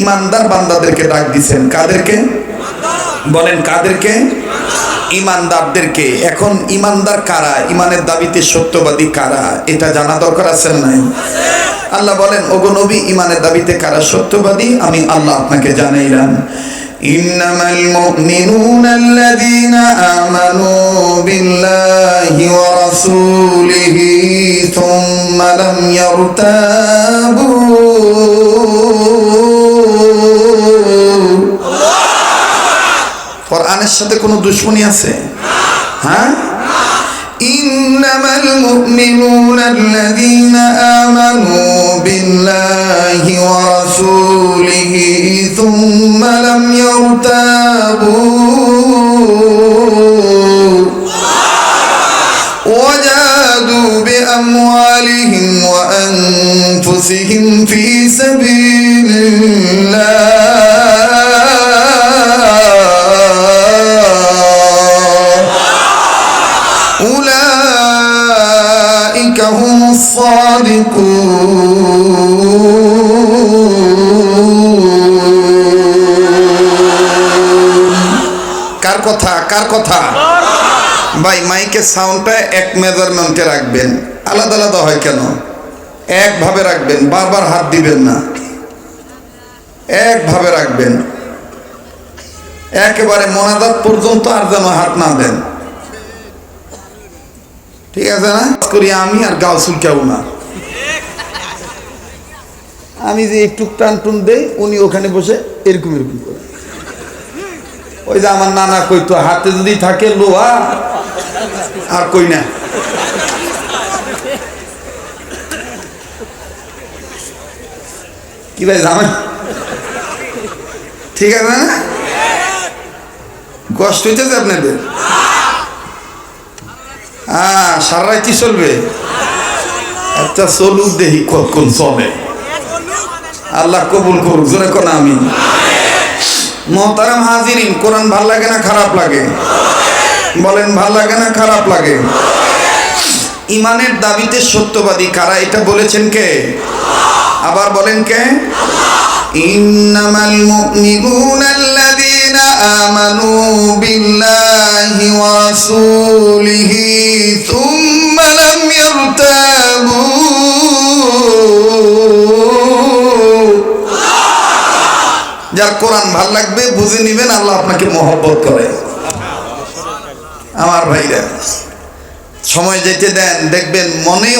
ইমানদার বান্দাদেরকে ডাক দিয়েছেন। কাদেরকে বলেন? কাদেরকে? ইমানদারদেরকে। এখন ইমানদার কারা, ইমানের দাবিতে সত্যবাদী কারা, এটা জানা দরকার আছে না নাই? আল্লাহ বলেন, ওগো নবী, ইমানের দাবিতে কারা সত্যবাদী আমি আল্লাহ আপনাকে জানাইলাম। ইন্নামাল মুমিনুনা আল্লাযীনা আমানু বিল্লাহি ওয়া রাসূলিহি থুম্মা লাম ইয়ারতাবু। কোরআনের সাথে কোনো দুশমনী আছে? হ্যাঁ। ইন্নামাল মুমিনুনা আল্লাযীনা আমানু বিল্লাহি ওয়া রাসূলিহি থুম্মা লাম ইয়ারতাবু ওয়া জাহাদু বিআমওয়ালিহিম ওয়া আনফুসিহিম ফী সাবিলিল্লাহ। উলাইকা হুমুস সাদিকুন। কার কথা? কার কথা? ভাই মাইকের সাউন্ডটা এক মেজারমেন্টে রাখবেন। আলাদা আলাদা হয় কেন? একভাবে রাখবেন, বারবার হাত দিবেন না, একভাবে রাখবেন, একেবারে মোনাজাত পর্যন্ত আর যেন হাত না দেন, ঠিক আছে না? করি আমি আর গাউসুল কেউ না। আমি যে একটু টান টুন দেই, উনি ওখানে বসে এরকম এরকম করে। ওই যে আমার নানা কইতো, হাতে যদি থাকে লোহা আর কই না। কি ভাই জানেন? ঠিক আছে না? কষ্ট হইতেছে আপনাদের? সারা রাতি চলবে? আচ্ছা চলুক, দেখি কতক্ষণ চলে। আল্লাহ কবুল করুক, জোরে কোন আমিন। মুহতারাম হাজিরিন, কোরআন ভাল লাগে না খারাপ লাগে? বলেন, ভাল লাগে না খারাপ লাগে? ইমানের দাবিতে সত্যবাদী কারা, এটা বলেছেন কে? আবার বলেন কে? ইন্নামাল মুমিনুনা আল্লাযীনা আমানু বিল্লাহি ওয়া রাসূলিহি থুম্মা লাম ইয়ারতাবু। যার কোরআন ভাল লাগবে বুঝে নিবেন, আল্লাহ আপনাকে মহব্বত করে। আমার ভাইরা, সময় যেতে দেন, দেখবেন মনেই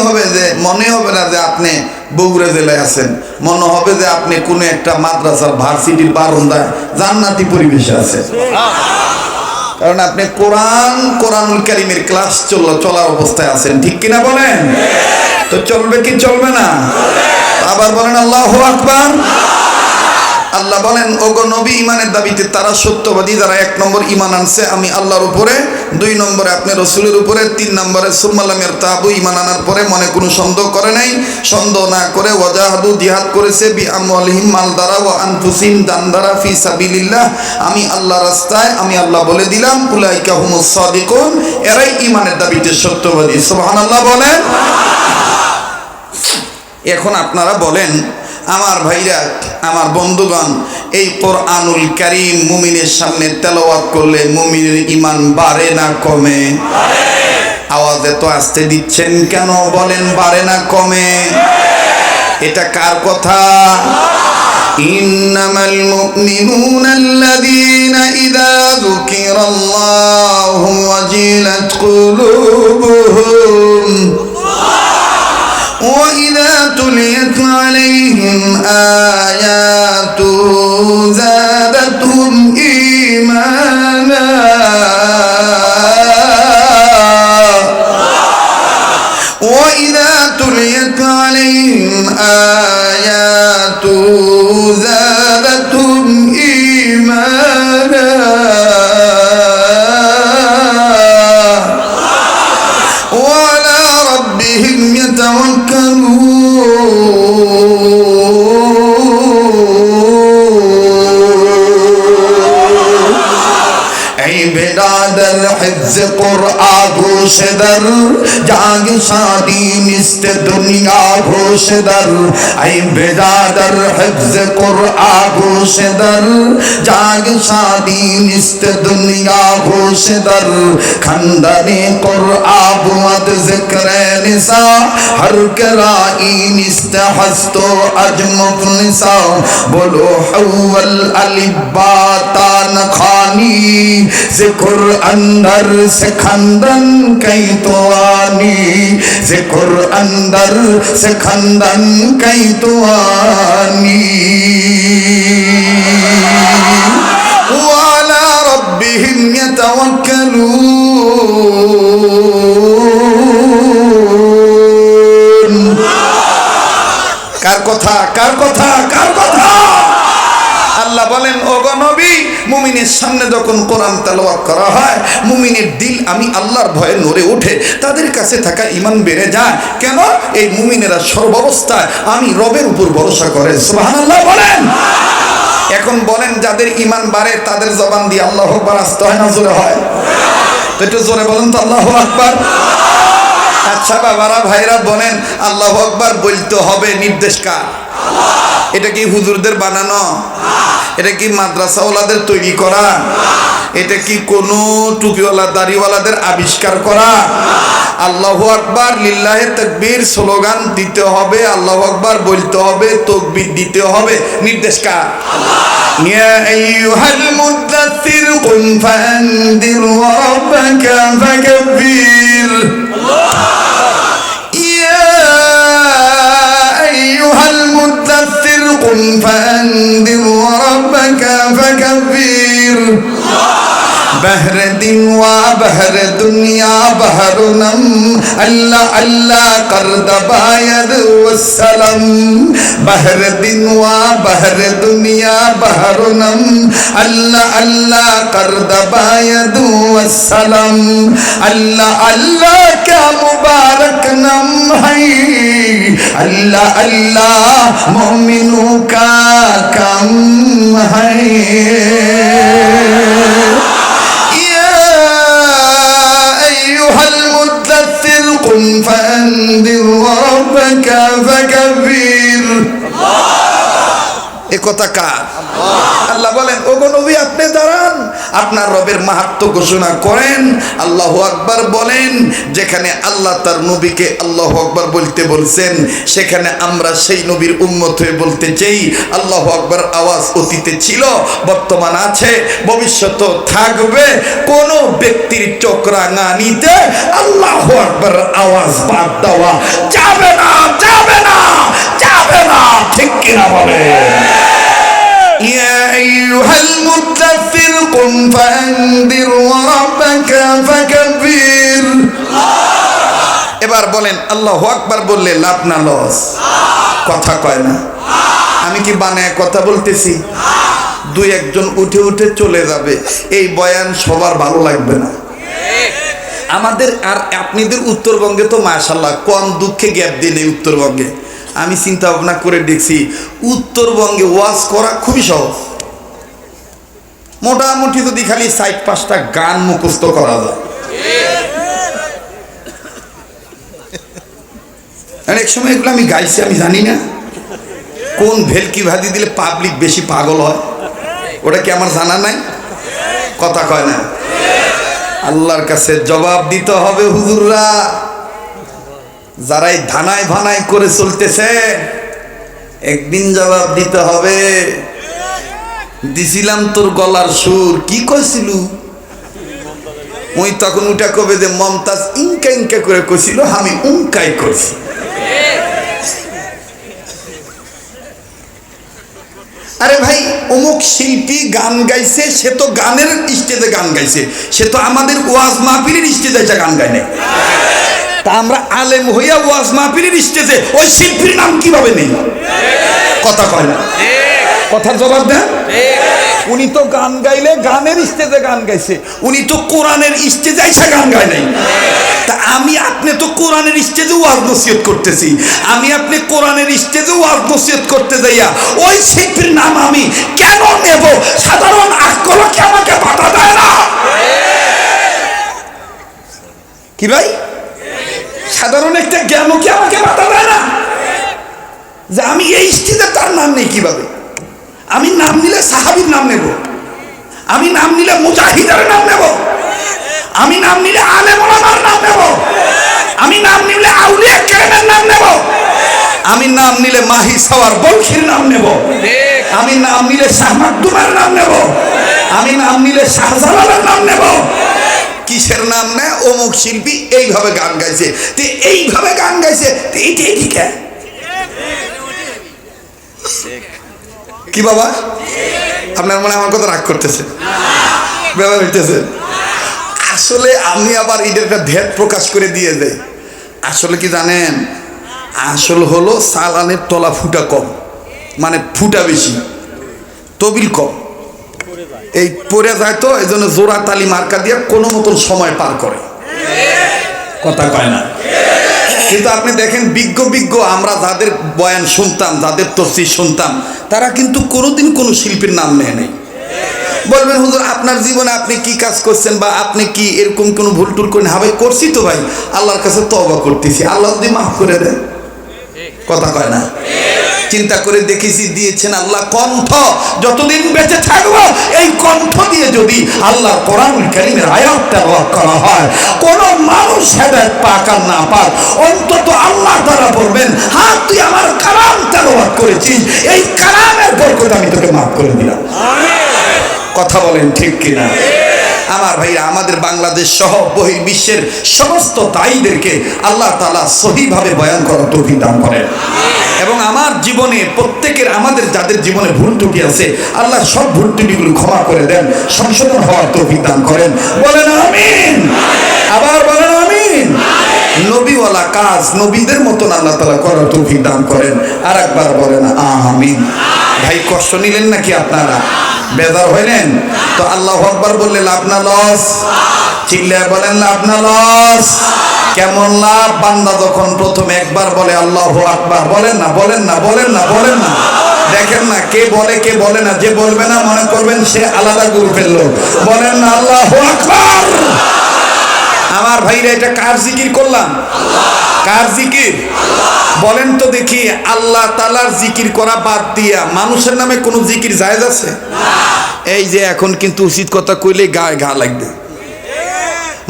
হবে না যে আপনি বগুড়া জেলায় আছেন, মনে হবে যে আপনি কোনো একটা মাদ্রাসার ভার্সিটির বারান্দায় জান্নাতি পরিবেশে আছেন। কারণ আপনি কোরআনুল কারীমের ক্লাস চলার অবস্থায় আছেন, ঠিক কিনা বলেন? তো চলবে কি চলবে না? আবার বলেন আল্লাহু আকবার। আল্লাহ বলেন, ওগো নবী, ইমানের দাবিতে তারা সত্যবাদী যারা এক নম্বর ইমান আনছে আমি আল্লাহর উপরে, দুই নম্বরে আপনি রসুলের উপরে, তিন নম্বরে সুম্মা লাম ইয়ারতাবু, ইমান আনার পরে মনে কোনো সন্দেহ করে নাই, সন্দেহ না করে ওয়াজাহাদু, জিহাদ করেছে, বিআমওয়ালিহিম, মাল দ্বারা, ওয়া আনফুসিহিম, জান দ্বারা, ফি সাবিলিল্লাহ, আমি আল্লাহর রাস্তায়। আমি আল্লাহ বলে দিলাম, উলাইকা হুমুস সাদিকুন, এরাই ইমানের দাবিতে সত্যবাদী। সুবহানাল্লাহ বলেন। এখন আপনারা বলেন, আমার ভাইরা, আমার বন্ধুগণ, এই কোরআনুল কারীম মুমিনের সামনে তেলাওয়াত করলে মুমিনের ঈমান বাড়ে না কমে? আওয়াজ এত আস্তে দিচ্ছেন কেন? বলেন, বাড়ে না কমে? এটা কার কথা? ইন্নামাল মুমিনুনা আল্লাযীনা ইযা যুকিরাল্লাহু ওয়াজিলাত কুলুবুহুম وَإِذَا تُلِيَتْ عَلَيْهِمْ آيَاتُهُ زَادَتْهُمْ إِيمَانًا وَإِذَا تُلِيَتْ عَلَيْهِمْ آيَاتُهُ زَادَتْهُمْ إِيمَانًا وَعَلَى رَبِّهِمْ عباد الحفظ قرآن در जाग शादी निस्त दुनिया घोष दर ऐ बेदादर हिफ्ज कुरआ घोष दर जाग शादी निस्त दुनिया घोष दर खंदरे कुरआ बुअद जिक्र निसा हर कराई निस्त हस्तो अजमुफ निसा बोलो हव्वल अलिबा तान खानी जिक्र अंदर से खंदन कई तो आनी जिक्र अंदर से खंदन कई तो आनी वाला रब्बिहिम यतवक्कलून कार কথা कार কথা कार কথা আল্লাহ বলেন ওগো নবী মুমিনের সামনে যখন কোরআন তেলাওয়াত করা হয় মুমিনের দিল আমি আল্লাহর ভয়ে নড়ে ওঠে তাদের কাছে থাকা ঈমান বেড়ে যায় কেন এই মুমিনেরা সর্বাবস্থায় আমি রবের উপর ভরসা করে সুবহানাল্লাহ বলেন এখন বলেন যাদের ঈমান বাড়ে তাদের জবান দিয়ে আল্লাহু আকবার আসতে হয় না জোরে হয় তো একটু জোরে বলেন তো আল্লাহু আকবার আচ্ছা বাবারা ভাইরা বলেন আল্লাহু আকবার বলতে হবে নির্দেশ কার এটা কি হুজুরদের বানানো এটা কি মাদ্রাসাওয়ালাদের তৈরি করা এটা কি কোনো টুপিওয়ালা দাড়িওয়ালাদের আবিষ্কার করা আল্লাহু আকবার লিল্লাহি তাকবীর স্লোগান দিতে হবে আল্লাহু আকবার বলতে হবে তাকবীর দিতে হবে নির্দেশ কার ইয়া আইয়ুহাল মুদাথথির কুম ফানদির ওয়া রাব্বাকা ফাকাব্বির قم فأنذر وربك فكبر بهر دن وبهر دنيا بهر نم الله الله قرد بايد والسلام بهر دن وبهر دنيا بهر نم الله الله قرد بايد والسلام الله الله क्या मुबारक नम है अल्लाह अल्लाह मोमिनों का कम है या अय्युहल मुद्दत्थिर कुम फअंदिर रब्बका फकब्बिर এ কথা কার আল্লাহ বলেন ওগো নবী আপনি দাঁড়ান আপনার রবের মাহাত্ম্য ঘোষণা করেন আল্লাহু আকবার বলেন যেখানে আল্লাহ তার নবীকে আল্লাহু আকবার বলতে বলছেন সেখানে আমরা সেই নবীর উম্মত হয়ে বলতে চাই আল্লাহু আকবার আওয়াজ অতীতে ছিল বর্তমান আছে ভবিষ্যতেও থাকবে কোন ব্যক্তির চোখরাঙানিতে আল্লাহু আকবার আওয়াজ বাদ দেওয়া যাবে না যাবে না যাবে না ঠিক কিনা বলে يا أيها المدثر قم فأنذر وربك فكبر এবার বলেন আল্লাহু আকবার বললে লাভ না লস কথা কয় না আমি কি বানায় কথা বলতেছি দুই একজন উঠে উঠে চলে যাবে এই বয়ান সবার ভালো লাগবে না আমাদের আর আপনাদের উত্তরবঙ্গে তো মাশাআল্লাহ কম দুঃখে গ্যাপ দিন এই উত্তরবঙ্গে আমি চিন্তা ভাবনা করে দেখছি উত্তরবঙ্গে ওয়াজ করা খুবই সহজ মোটামুটি যদি খালি 4-5টা গান মুখস্থ করা যায় এক সময় এগুলো আমি গাইছি আমি জানি না কোন ভেলকি ভাজি দিলে পাবলিক বেশি পাগল হয় ওটা কি আমার জানা নাই কথা কয় না আল্লাহর কাছে জবাব দিতে হবে হুজুররা যারাই ধানায় ভানায় করে চলতেছে একদিন জবাব দিতে হবে দিছিলাম তোর গলার সুর কি কইছিল ওই তখন উঠা কবে যে মমতাজ ইনকা ইনকা করে কইছিল আমি উনকাই করছি আরে ভাই অমুক শিল্পী গান গাইছে সে তো গানের স্টেজে গান গাইছে সে তো আমাদের ওয়াজ মাহফিলের স্টেজে এসে গান গায় নাই তা আমরা আলেম হইয়া ওয়াজ মাহফিলের স্টেজে ওই শিল্পীর নাম কিভাবে নেই কথা কয় না কথার জবাব দেন উনি তো গান গাইলে গানের স্টেজে গান গাইছে উনি তো কোরআনের স্টেজে এসে গান গায় নাই তা আমি আপনি তো কোরআনের স্টেজে ওয়াজ নসিহত করতেছি আমি আপনি কোরআনের স্টেজে ওয়াজ নসিহত করতে যাইয়া ওই শিল্পীর নাম আমি কেন নেব সাধারণ আকল কি আমাকে বাধা দেয় না কি ভাই? সাধারণ একটা জ্ঞানও কি আমাকে বাধা দেয় না যে আমি এই স্টেজে তার নাম নেই? কিভাবে আমি নাম নিলে সাহাবীর নাম নেব, আমি নাম নিলে মুজাহিদের নাম নেব, আমি নাম নিলে আলেম ওলামার নাম নেব, আমি নাম নিলে আউলিয়া কেরামের নাম নেব, আমি নাম নিলে মাহি সাওয়ার বলখির নাম নেব, আমি নাম নিলে শাহ মাকদুমের নাম নেব, আমি নাম নিলে শাহজালালের নাম নেব। কিসের নাম নেয়? অমুক শিল্পী এইভাবে গান গাইছে, তো এইভাবে গান গাইছে, তো এইটাই ঠিক। কি বাবা, আপনার মনে আমার কথা রাগ করতেছে, ব্যাপার হইতেছে? আসলে আমি আবার এটার একটা ভেদ প্রকাশ করে দিয়ে যাই। আসলে কি জানেন, আসল হলো সালানের তলা ফুটা কম, মানে ফুটা বেশি, তবিল কম, এই পড়ে যায়, তো এই জন্য জোড়া তালি মার্কা দিয়ে কোনো মতন সময় পার করে, কথা কয় না। কিন্তু আপনি দেখেন বিজ্ঞ বিজ্ঞ আমরা যাদের বয়ান শুনতাম, যাদের তফসির শুনতাম, তারা কিন্তু কোনোদিন কোনো শিল্পীর নাম নেয় নাই। বলবেন হুজুর আপনার জীবনে আপনি কি কাজ করছেন, বা আপনি কি এরকম কোনো ভুল টুল করেন? হ্যাঁ ভাই করছি তো ভাই, আল্লাহর কাছে তওবা করতেছি, আল্লাহ যদি মাফ করে দেন, কথা কয় না। চিন্তা করে দেখেছি, দিয়েছেন আল্লাহ কণ্ঠ, যতদিন বেঁচে থাকবো এই কণ্ঠ দিয়ে যদি আল্লাহর কোরআনুল কারীমের আয়াত তেলাওয়াত করা হয়, কোন মানুষ হেদায়েত পাক আর না পাক, অন্তত আল্লাহ তাআলা বলবেন, হ্যাঁ তুই আমার কালাম তেলাওয়াত করেছিস, এই কালামের বরকতে আমি তোকে মাফ করে দিলাম। কথা বলেন ঠিক কিনা? আমার ভাইরা, আমাদের বাংলাদেশ সহ বহির্বিশ্বের সমস্ত দায়ীদেরকে আল্লাহ তাআলা সহিভাবে বয়ান করার তৌফিক দান করেন, এবং আমার জীবনে প্রত্যেকের, আমাদের যাদের জীবনে ভুল ত্রুটি আছে, আল্লাহ সব ভুল ত্রুটিগুলো ক্ষমা করে দেন, সংশোধন হওয়ার তৌফিক দান করেন। বলেন আমিন, আবার বলেন আমিন। নবীওয়ালা কাজ নবীদের মতন আল্লাহ তাআলা করার তৌফিক দান করেন। আর একবার বলেন আমিন। ভাই কষ্ট নিলেন নাকি আপনারা? বেজার হইলেন তো? আল্লাহু আকবার বললে লাভ না লস? চিল্লায় বলেন লাভ না লস? কেমন লাভ? বান্দা যখন প্রথম একবার বলে আল্লাহু আকবার, বলেন না, বলেন না, বলেন না, বলেন না, দেখেন না কে বলে কে বলে না, যে বলবে না মনে করবেন সে আলাদা গ্রুপের লোক। বলেন না আল্লাহু আকবার। আমার ভাইরা, এটা কার জিকির করলাম? কার জিকির? বলেন তো দেখি, আল্লাহ তাআলার জিকির করা বাদ দিয়া মানুষের নামে কোন জিকির জায়েজ আছে? এই যে এখন কিন্তু উচিত কথা কইলে গায়ে ঘা লাগবে।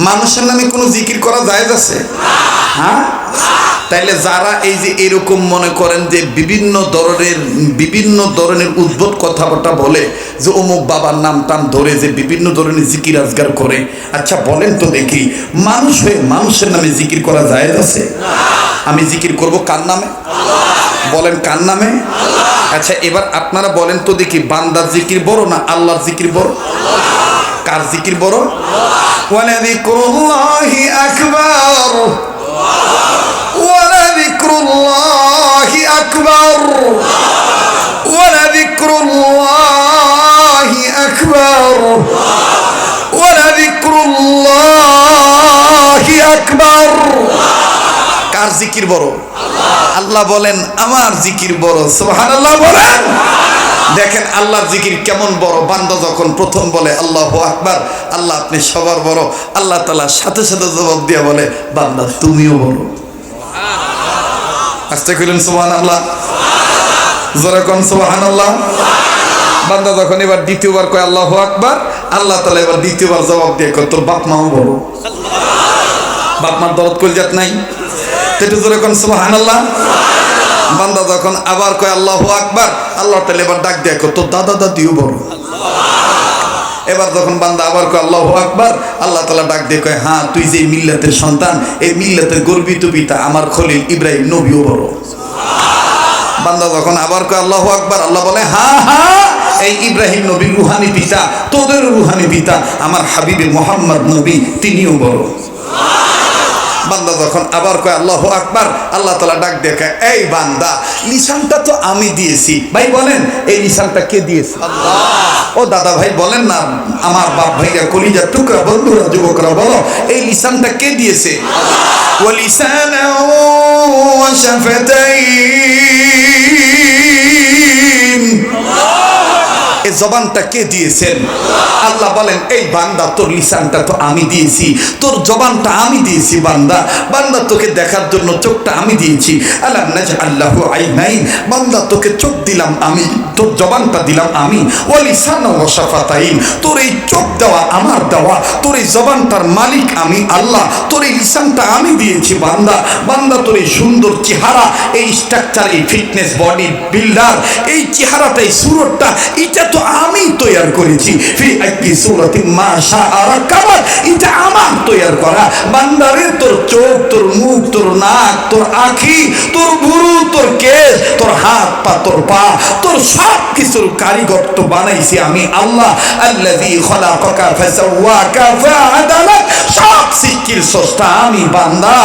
মানুষের নামে কোন জিকির করা জায়েজ আছে? হ্যাঁ। তাইলে যারা এই যে এরকম মনে করেন যে বিভিন্ন ধরনের উদ্ভট কথাবার্তা বলে, যে অমুক বাবার নাম টাম ধরে যে বিভিন্ন ধরনের জিকির আজগার করে, আচ্ছা বলেন তো দেখি, মানুষ হয়ে মানুষের নামে জিকির করা জায়েজ আছে? আমি জিকির করব কার নামে? বলেন কার নামে? আচ্ছা এবার আপনারা বলেন তো দেখি, বান্দার জিকির বড় না আল্লাহর জিকির বড়? কার জিকির বড়? ওয়ালা যিকরুল্লাহি আকবার, ওয়ালা যিকরুল্লাহি আকবার, ওয়ালা যিকরুল্লাহি আকবার, ওয়ালা যিকরুল্লাহি আকবার। কার জিকির বড়? আল্লাহ বলেন আমার জিকির বড়। সুবহানাল্লাহ বলেন। দেখেন আল্লাহর জিকির কেমন বড়। বান্দা যখন প্রথম বলে আল্লাহু আকবার, আল্লাহ আপনি সবার বড়, আল্লাহ তাআলা সাথে সাথে জবাব দিয়ে বলে, বান্দা তুমিও বড়। আস্তে কইলেন সুবহানাল্লাহ, জোরে কোন সুবহানাল্লাহ। বান্দা যখন এবার দ্বিতীয়বার কয় আল্লাহু আকবার, আল্লাহ তাআলা এবার দ্বিতীয়বার জবাব দিয়ে কয়, তোর বাপ মাও বড়। বাপ মার দরদ কইজাত নাই? একটু জোরে কোন সুবহানাল্লাহ। বান্দা যখন আবার কয় আল্লাহু আকবার, আল্লাহ তাআলা এবার ডাক দিয়ে কয়, তোর দাদা দাদিও বড়। এবার যখন বান্দা আবার কয় আল্লাহু আকবার, আল্লাহ তাআলা ডাক দিয়ে কয়, হ্যাঁ তুই যে মিল্লাতের সন্তান, এই মিল্লাতের গর্বিত পিতা আমার খলিল ইব্রাহিম নবীও বড়। বান্দা যখন আবার কয় আল্লাহু আকবার, আল্লাহ বলে, হ্যাঁ হ্যাঁ এই ইব্রাহিম নবী রুহানি পিতা, তোদের রুহানি পিতা আমার হাবিবে মুহাম্মদ নবী তিনিও বড়। বান্দা যখন আবার কয় আল্লাহু আকবার, আল্লাহ তাআলা ডাক দেখে, এই বান্দা লিসানটা তো আমি দিয়েছি। ভাই বলেন এই লিসানটা কে দিয়েছে? আল্লাহ। ও দাদা ভাই বলেন না, আমার বাপ ভাইরা, কলিজার টুকরা বন্ধুরা, যুবকরা বলো, এই লিসানটা কে দিয়েছে? ওয়া লিসানাও ওয়া শাফাতাইন। এ জবানটা কে দিয়েছেন? আল্লাহ বলেন, এই বান্দা তোর লিসানটা তো আমি দিয়েছি, তোর জবানটা আমি দিয়েছি বান্দা। বান্দা তোকে দেখার জন্য চোখটা আমি দিয়েছি। আলাম নাজআল লাহু আইনাইন, বান্দা তোকে চোখ দিলাম আমি, তোর জবানটা দিলাম আমি। ওয়া লিসানান ওয়া শাফাতাইন, তোর এই চোখ দেওয়া আমার দেওয়া, তোর এই জবানটার মালিক আমি আল্লাহ, তোর এই লিসানটা আমি দিয়েছি বান্দা। বান্দা তোর এই সুন্দর চেহারা, এই স্ট্রাকচার, এই ফিটনেস, বডি বিল্ডার, এই চেহারাটা, এই সুরতটা, এটা তো আমি তৈরি করেছি। ফি আইয়ি সূরাতিন মা শাআ রাকাবা, এটা আমার তৈরি করা। বান্দারে তোর চোখ, তোর মুখ, তোর নাক, তোর আঁখি, তোর ভুরু, তোর কেশ, তোর হাত পা, তোর পা, তোর সব কিছুর কারিগর তো বানাইছি আমি আল্লাহ। আল্লাযী খলাকাকা ফাসাওয়াকা ফাআদালাক, সব সৃষ্টির স্রষ্টা আমি বান্দা।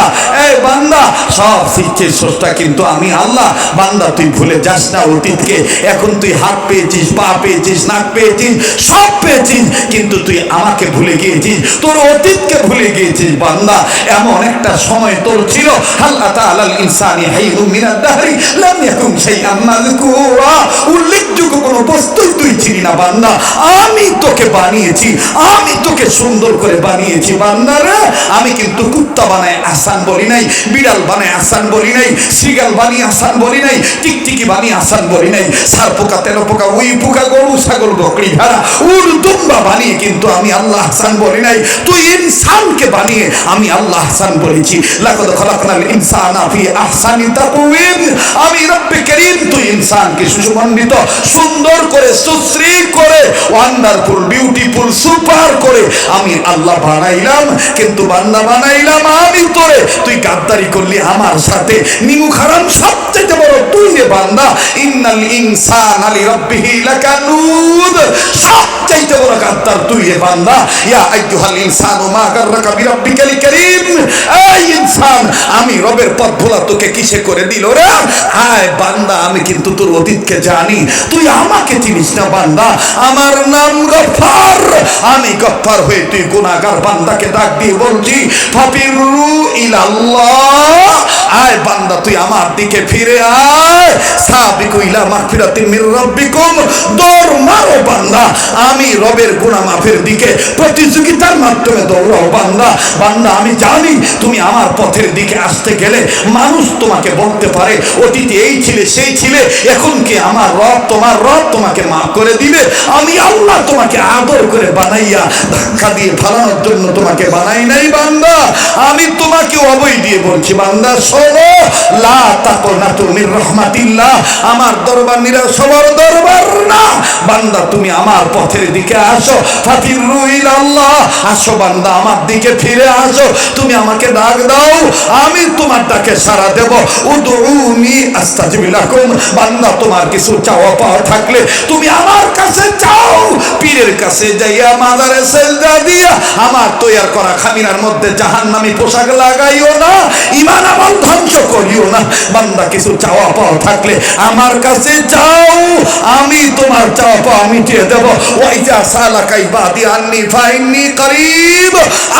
এই বান্দা, সব সৃষ্টির স্রষ্টা কিন্তু আমি আল্লাহ। বান্দা তুই ভুলে যাস না অতীতকে। এখন তুই হাত পেয়েছিস, পা পেয়েছিস, নাক পেয়েছিস, সব পেয়েছিস, কিন্তু তুই আমাকে ভুলে গিয়েছিস, তোর অতীতকে ভুলে গিয়েছিস বান্দা। এমন একটা সময় তোর ছিল, হাল আতা আলাল ইনসানি হাইয়ুম মিনাদ দাহরি লাম ইয়াকুন শাইআম মাযকুরা, উল্লেখযোগ্য কোনো বস্তুই তুই ছিলি না বান্দা। আমি তোকে বানিয়েছি, আমি তোকে সুন্দর করে বানিয়েছি বান্দা রে। আমি কিন্তু কুত্তা বানায় আহসান বলি নাই, বিড়াল বানায় আহসান বলি নাই, শ্রীগাল বানিয়ে আহসান বলি নাই, টিকটিকি বানিয়ে আহসান বলি নাই, সার পোকা, তেলো পোকা, উই পোকা, গরু ছাগল বকরি ভেড়া উট দুম্বা বানিয়ে কিন্তু আমি আল্লাহ আহসান বলি নাই। তুই ইনসানকে বানিয়ে আমি আল্লাহ আহসান বলেছি। লাকাদ খালাকনাল ইনসানা ফি আহসানি তাকওয়িম, আমি রব্বে করিম তুই ইনসানকে সুসম্মানিত, সুন্দর করে, সুশ্রী করে, ওয়ান্ডারফুল, বিউটিফুল, সুপার করে আমি আল্লাহ বানাইলাম। কিন্তু বান্দা বানাইলাম আমি তোরে, তুই গাদ্দারি করলি আমার সাথে। নিমুখ হারাম সবচেয়ে বড় তুই রে বান্দা। ইন্নাল ইনসানা লিরাব্বিহি লাকানুদ, সবচেয়ে বড় গাদ্দার তুই রে বান্দা। ইয়া আইয়ুহাল ইনসানু মা গাররাকা বিরাব্বিকাল কারীম, এই ইনসান, আমি রবের পথ ভোলা তোকে কিসে করে দিল রে? হায় বান্দা, আমি কিন্তু তোর অতীতকে জানি, তুই আমাকে চিনিস না বান্দা। আমার নাম গফফার, আমি গফফার হয়ে তুই গুনাহগার বান্দাকে ডাক দিয়ে বলছি, ফাফিরু ইলাল্লাহ, আয় বান্দা তুই আমার দিকে ফিরে আয়। সাবিকু ইলা মাগফিরাতিন মির রাব্বিকুম, দৌড় মারো বান্দা, আমি রবের গুনাহ মাফের দিকে প্রতিযোগিতার মাধ্যমে দৌড়াও বান্দা। বান্দা আমি জানি তুমি আমার পথের দিকে আসতে গেলে মানুষ তোমাকে বলতে পারে অতীতে এই ছিলে, সেই ছিলে, এখন কি আমার রব, তোমার রব তোমাকে মাফ করে দিবে? আমি আল্লাহ তোমাকে আদর করে বানাইয়া ধাক্কা দিয়ে ফালানোর জন্য তোমাকে বানাই নাই বান্দা। আমি তোমাকে অবৈ দিয়ে বলছি বান্দা, শোনো, লা তাকুনাতু মির রাহমাতিল্লাহ, আমার দরবার নিরাশবার দরবার না বান্দা, তুমি আমার পথের দিকে আসো। ফাফিরু ইলাল্লাহ, আসো বান্দা আমার দিকে ফিরে আসো। তুমি আমাকে ডাক দাও, আমি তোমার ডাকে সাড়া দেব। উদউনি আস্তাজিব লাকুম, বান্দা তোমার কিছু চাওয়া পাওয়া থাকলে তুমি আমার কাছে চাও। পীরের কাছে যাইয়া মাজারে সেজদা দিয়া আমার তৈরি করা খামিনার মধ্যে জাহান্নামী পোশাক লাগাইও না, ঈমান আমল ধ্বংস করিও না। বান্দা কিছু চাওয়া পাওয়া থাকলে আমার কাছে চাও, আমি তোমার চাওয়া পাওয়া মিটিয়ে দেব। ওয়াইজা সালাকা ইবাদি আন্নী ফাইন্নী করিব,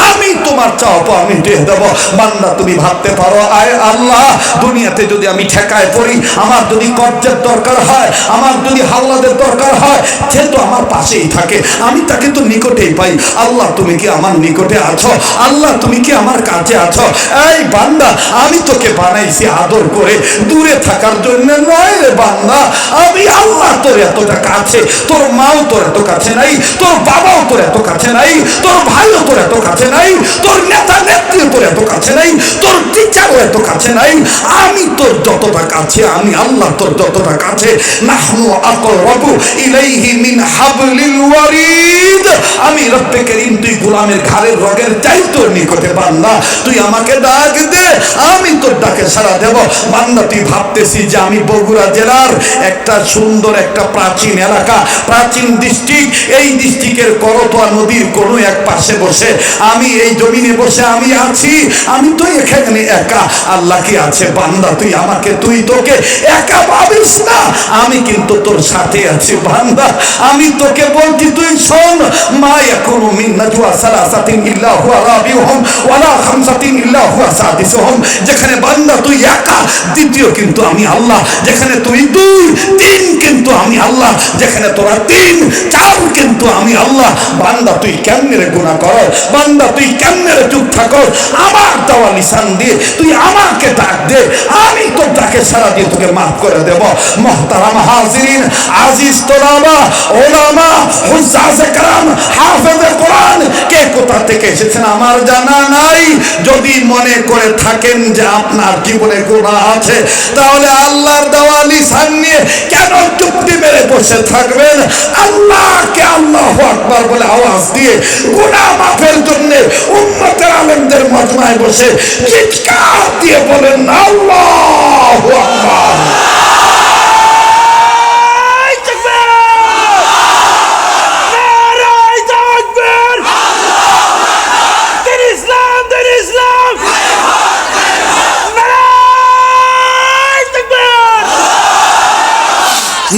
আমি তোমার চাওয়া পাওয়া মিটিয়ে দেব। বান্দা তুমি ভাবতে পারো, আয় আল্লাহ, দুনিয়াতে যদি আমি ঠেকায় পড়ি, আমার যদি কর্জের দরকার হয়, আমার যদি হাওলাদের দরকার হয়, সে তো আমার পাশেই থাকে, আমি তাকে তো নিকটেই পাই। আল্লাহ তুমি কি আমার নিকটে আছো? আল্লাহ তুমি কি আমার কাছে আছো? এই বান্দা, আমি তোকে বানাইছি আদর করে, দূরে থাকার জন্য নয় রে বান্দা। আমি আল্লাহ তোর এতটা কাছে, তোর মাও তোর এত কাছে নাই, তোর বাবাও তোর এত কাছে নাই, তোর ভাইও তোর এত কাছে নাই, তোর নেতা নেত্রী তোর এত কাছে নাই, তোর টিচারও এত কাছে নাই। আমি তোর যতটা কাছে, আমি আল্লাহ তোর যতটা কাছে। নাহনু আকরাবু ইলাইহি মিন হাবলিল ওয়ারিদ, আমি রব্বে করিম তুই গোলামের ঘাড়ের রগের চাই তোর নিকটে বান্দা। তুই আমাকে ডাক দে, আমি তোর ডাকে সাড়া দেব। বান্দা তুই ভাবতেছি যে আমি বগুড়া জেলার একটা সুন্দর একটা প্রাচীন এলাকা, প্রাচীন ডিস্ট্রিক্ট, এই ডিস্ট্রিক্টের করতোয়া নদীর কোনো এক পাশে বসে আমি এই জমিনে বসে আমি আছি, আমি তো এখানে একা। আল্লাহ কি আছে বান্দা? তুই আমাকে, তুই তোকে একা ভাবিস না, আমি কিন্তু তোর সাথে আছি বান্দা। আমি তোকে বলছি তুই শোন, মা ইয়াকুনু মিন নাজওয়া সালাসাতিন ইল্লা হুয়া রাবিউহুম ওয়ালা খামসাতিন ইল্লা হুয়া সাদিসুহুম, যেখানে বান্দা তুই একা, দ্বিতীয় কিন্তু আমি আল্লাহ, যেখানে তুই দুই তিন কিন্তু আমি আল্লাহ, যেখানে তোরা তিন চার কিন্তু আমি আল্লাহ। বান্দা তুই কেমনে রে গুনাহ কর, বান্দা তুই কেমনে রে চুপ থাকো, আমার দেওয়া লিসান দিয়ে তুই আমাকে ডাক দে, আমি তোর ডাকে সারা দিয়ে তোকে মাফ করে দেব। মুহতারাম হাজিরিন, আজিজ তোলাবা, ওলামা, হুজ্জাজে কেরাম, হাফেজে কোরআন, কে কোথা থেকে এসেছেন আমার জানা নাই। যদি মনে করে থাকেন যে আপনার জীবনে গুনাহ আছে, তাহলে আল্লাহর দেওয়া লিসান নিয়ে কেন চুপটি মেরে বসে থাকবেন? আল্লাহকে আল্লাহু আকবার বলে আওয়াজ দিয়ে গুনাহ মাফের জন্য উম্মতের আলেমদের মজমায় বসে চিৎকার দিয়ে বলেন আল্লাহু আকবার।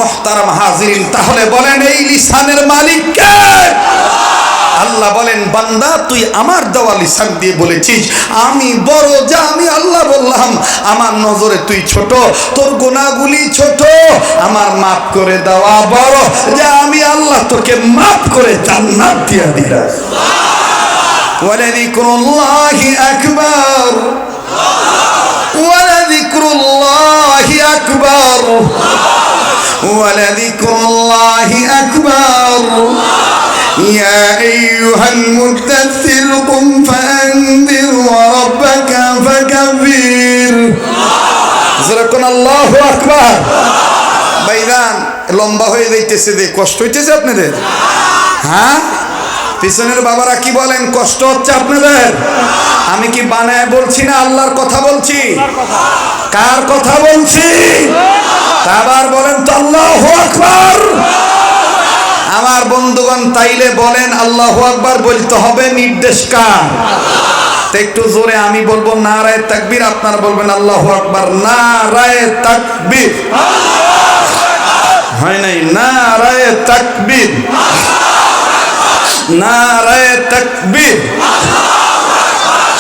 মুহতারাম হাজিরিন, তাহলে বলেন এই লিসানের মালিক কে? আল্লাহ বলেন, বান্দা তুই আমার দেওয়া লিসান দিয়ে বলেছিস আমি বড়, যা আমি আল্লাহ বললাম আমার নজরে তুই ছোট, তোর গুনাহগুলি ছোট, আমার মাফ করে দেওয়া বড়, যা আমি আল্লাহ তোকে মাফ করে জান্নাত দিয়ে দিলাম। ওয়ালাযিকরুল্লাহি আকবার, ওয়ালাযিকরুল্লাহি আকবার, ওয়ালাযিকরুল্লাহি আকবার। يا أيها المدثر قم فأنذر وربك فكبر। যেরকম আল্লাহু আকবার। ভাইজান লম্বা হয়ে যাইতেছে, যে কষ্ট হইতেছে আপনাদের? হ্যাঁ, পিছনের বাবারা কি বলেন, কষ্ট হচ্ছে আপনাদের? আমি কি বানায় বলছি না, আল্লাহর কথা বলছি? কার কথা বলছি? আবার বলেন তো আল্লাহু আকবার। আমার বন্ধুগণ, তাইলে বলেন আল্লাহু আকবার বলতে হবে, নির্দেশ কার? একটু জোরে আমি বলবো নারায়ে তাকবীর, আপনারা বলবেন আল্লাহু আকবার। নারায়ে তাকবীর। হয় নাই? নারায়ে তাকবীর, নারায়ে তাকবীর।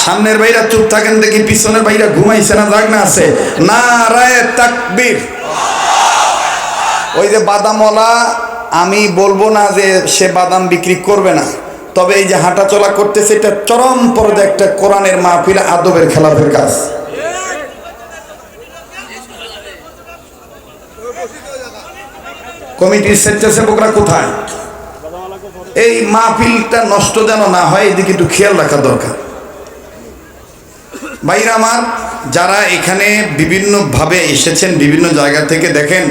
সামনের ভাইরা চুপ থাকেন দেখি, পিছনের ভাইরা ঘুমাইছে না জাগনা আছে? নারায়ে তাকবীর। ওই যে বাদামওয়ালা, আমি বলবো না যে সে বাদাম বিক্রি করবে না, তবে এই যে হাঁটা চলা করতেছে, এটা চরম পর্যায়ে একটা কোরআনের মাহফিল, আদবের খেলাফের কাজ। কমিটির স্বেচ্ছাসেবকরা কোথায়? এই মাহফিলটা নষ্ট যেন না হয়, এদিকে একটু খেয়াল রাখা দরকার। ভাইরা আমার, যারা এখানে বিভিন্নভাবে এসেছেন বিভিন্ন জায়গা থেকে, দেখেন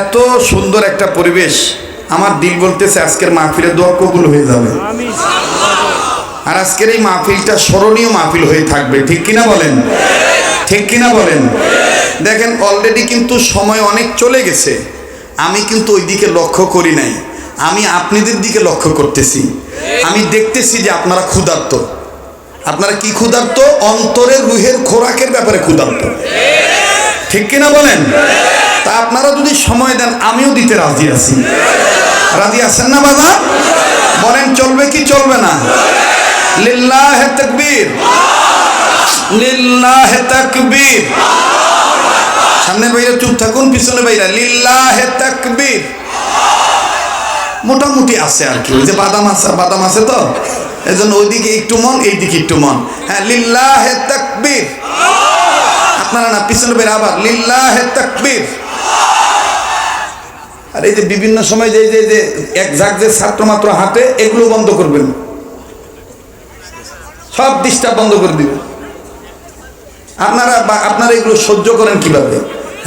এত সুন্দর একটা পরিবেশ, আমার দিল বলতেছে আজকের মাহফিলের দোয়া কবুল হয়ে যাবে, আর আজকের এই মাহফিলটা স্মরণীয় মাহফিল হয়ে থাকবে। ঠিক কিনা বলেন? ঠিক কিনা বলেন? দেখেন অলরেডি কিন্তু সময় অনেক চলে গেছে, আমি কিন্তু ওই দিকে লক্ষ্য করি নাই, আমি আপনাদের দিকে লক্ষ্য করতেছি। আমি দেখতেছি যে আপনারা ক্ষুধার্ত। আপনারা কি ক্ষুধার্ত? অন্তরের রুহের খোরাকের ব্যাপারে ক্ষুধার্ত। ঠিক কিনা বলেন? তা আপনারা যদি সময় দেন আমিও দিতে রাজি আছি। রাজি আছেন না বাবা? বলেন চলবে কি চলবে না? লিল্লাহে তাকবীর, লিল্লাহে তাকবীর। সামনের ভাইরা চুপ থাকুন, পিছনে ভাইরা লিল্লাহে তাকবীর। মোটামুটি আছে আর কি, ওই যে বাদাম আছে, বাদাম আছে তো এজন্য ওইদিকে একটু মন, এইদিকে একটু মন। হ্যাঁ, লিল্লাহে তাকবীর। আপনারা না, পিছনে ভাইরা আবার লিল্লাহে তাকবীর। আর এই যে বিভিন্ন সময় যে যে এক ঝাঁক যে ছাত্র মাত্র হাতে, এগুলো বন্ধ করবেন, সব ডিস্টার্ব বন্ধ করে দিবেন। আপনারা এগুলো সহ্য করেন কিভাবে?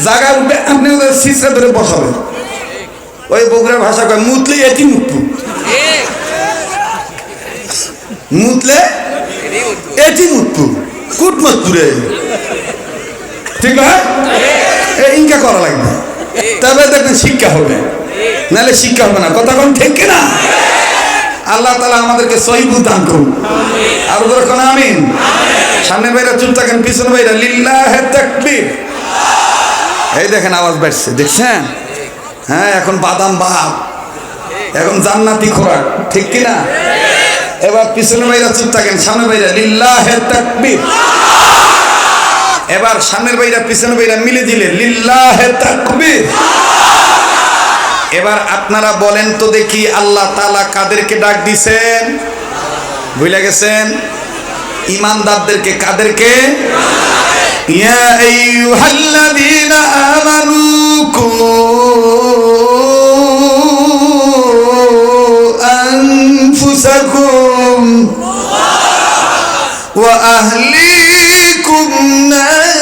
জায়গা উঠবে আপনি ওদের শিশরা ধরে বসাবেন। ওই বগুড়ার ভাষা কয় মুতলে এটি মুতবু, মুতলে এটি মুতবু, কুট মতপুরে। ঠিক না? ইনকা করা লাগবে, তবে দেখবেন শিক্ষা হবে, নাহলে শিক্ষা হবে না। কথা কোন ঠিক কিনা? আল্লাহ তাআলা আমাদেরকে সহিহ দান করুন। আর যখন আমিন। সামনে ভাইরা চুপ থাকেন, পিছনে ভাইরা লিল্লাহে তাকবীর। এই দেখেন আওয়াজ বাড়ছে, দেখছেন? হ্যাঁ, এখন বাদাম ভাত, এখন জান্নাতি খোরাক, ঠিক কিনা? এবার পিছনে বাইরা চুপ থাকেন, সামনে বাইরা লিল্লাহে তাকবীর। এবার সামনের বাইরা পিছনে বাইরা মিলে দিলে লিল্লাহে তাকবীর। এবার আপনারা বলেন তো দেখি, আল্লাহ তাআলা কাদেরকে ডাক দিছেন? ভুলে গেছেন? ঈমানদারদেরকে। কাদেরকে? ইয়া আইয়ুহাল্লাযীনা আমানু কু আনফুসাকুম ওয়া আহলিকুম নারা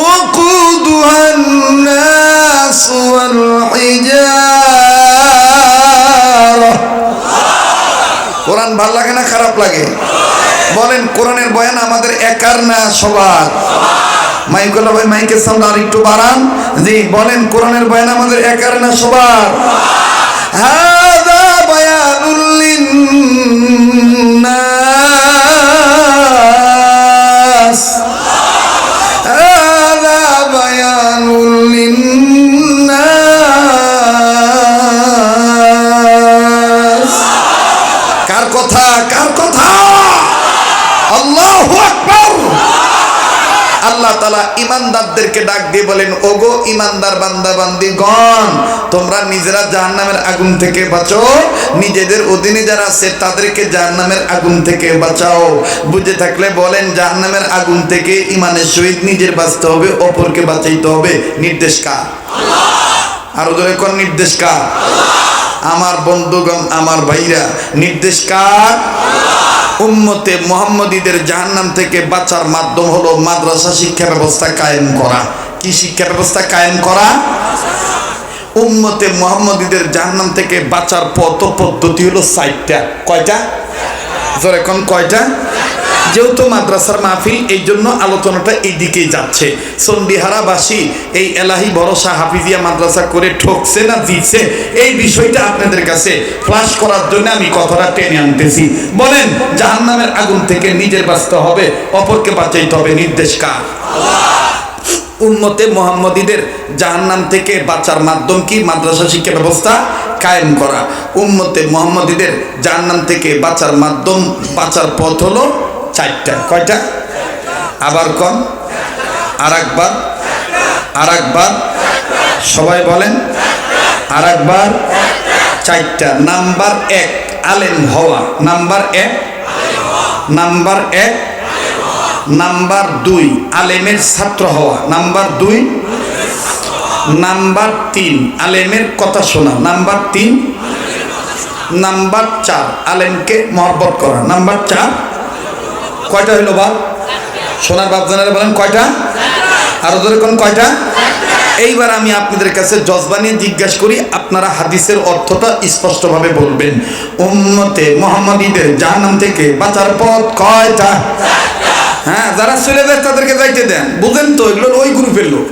وقودها الناس والحجارة। কোরআন ভালো লাগে না খারাপ লাগে? বলেন, কোরআনের বয়ান আমাদের একার না সবার? মাইকলা ভাই মাইকের সাউন্ড আর একটু বাড়ান। জি বলেন, কোরআনের বয়ান আমাদের একার না সবার? হাযা বায়ানুল লিন্নাস, হাযা বায়ানুল লিন্নাস। কার কথা? কার কথা? আল্লাহু আকবার। আল্লাহ তাআলা ঈমানদারদেরকে ডাক দিয়ে বলেন, ওগো ঈমানদার বান্দা বান্দীগণ, তোমরা নিজেরা জাহান্নামের আগুন থেকে বাঁচো, নিজেদের অধীনে যারা আছে তাদেরকে জাহান্নামের আগুন থেকে বাঁচাও। বুঝে থাকলে বলেন, জাহান্নামের আগুন থেকে ঈমানের সহিত নিজের বাঁচতে হবে, অপরকে বাঁচাইতে হবে। নির্দেশ কার? আল্লাহ। আরো জোরে কোন নির্দেশ কার? আল্লাহ। আমার বন্ধুগণ, আমার ভাইরা, নির্দেশ কার? আল্লাহ। উম্মতে মুহাম্মদীদের জাহান্নাম থেকে বাঁচার মাধ্যম হলো মাদ্রাসা শিক্ষা ব্যবস্থা কায়েম করা। কি শিক্ষা ব্যবস্থা কায়েম করা? উম্মতে মুহাম্মদীদের জাহান্নাম থেকে বাঁচার পদ্ধতি হলো 4টা। কয়টা? জোরে কোন কয়টা? যেহেতু মাদ্রাসার মাহফিল, এই জন্য আলোচনাটা এই দিকেই যাচ্ছে। চন্ডিহারাবাসী এই এলাহি ভরসা হাফিজিয়া মাদ্রাসা করে ঠকছে না জিতছে, এই বিষয়টা আপনাদের কাছে ফ্লাশ করার জন্য আমি কথাটা টেনে আনতেছি। বলেন, জাহান্নামের আগুন থেকে নিজের বাঁচতে হবে, অপরকে বাঁচাইতে হবে। নির্দেশ কার? আল্লাহ। উম্মতে মুহাম্মদীদের জাহান্নাম থেকে বাঁচার মাধ্যম কি? মাদ্রাসা শিক্ষা ব্যবস্থা কায়েম করা। উম্মতে মুহাম্মদীদের জাহান্নাম থেকে বাঁচার মাধ্যম, বাঁচার পথ হলো 4টা। কয়টা? আবার কম, আরেকবার, আরেকবার, সবাই বলেন আরেকবার। 4টা। নাম্বার 1 আলেম হওয়া। নাম্বার 1। নাম্বার 1। নাম্বার 2 আলেমের ছাত্র হওয়া। নাম্বার 2। নাম্বার 3 আলেমের কথা শোনা। নাম্বার 3। নাম্বার 4 আলেমকে মহব্বত করা। নাম্বার 4। কয়টা হইল বাপ? সোনার বাপ জানারা বলেন কয়টা? আরো ধরে কোন কয়টা? এইবার আমি আপনাদের কাছে জজবা নিয়ে জিজ্ঞাসা করি, আপনারা হাদিসের অর্থটা স্পষ্টভাবে বলবেন। উম্মতে মুহাম্মদীদের জাহান্নাম থেকে বাঁচার পথ কয়টা? হ্যাঁ, যারা চলে যায় তাদেরকে যাইতে দেন। বুঝেন তো, এগুলো ওই গ্রুপের লোক।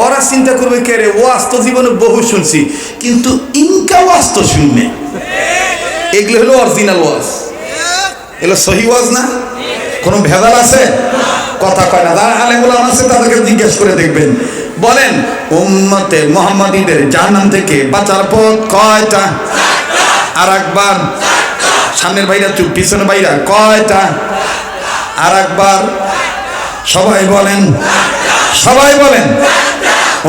ওরা চিন্তা করবে, কে রে, ওয়াজ তো জীবনে বহু শুনছি, কিন্তু ইনকা ওয়াজ তো শুনবে। এগুলো হলো অরিজিনাল ওয়াজ, এগুলো সহি ওয়াজ না। কোনো ভেজাল আছে? কথা কয় না। যারা আলেম ওলামা আছে তাদেরকে জিজ্ঞেস করে দেখবেন। বলেন, উম্মতে মুহাম্মদীদের জাহান্নাম থেকে বাঁচার পথ কয়টা? আরেকবার। সামনের ভাইরা চুপ, পিছনের ভাইরা কয়টা? আরেকবার। সবাই বলেন, সবাই বলেন।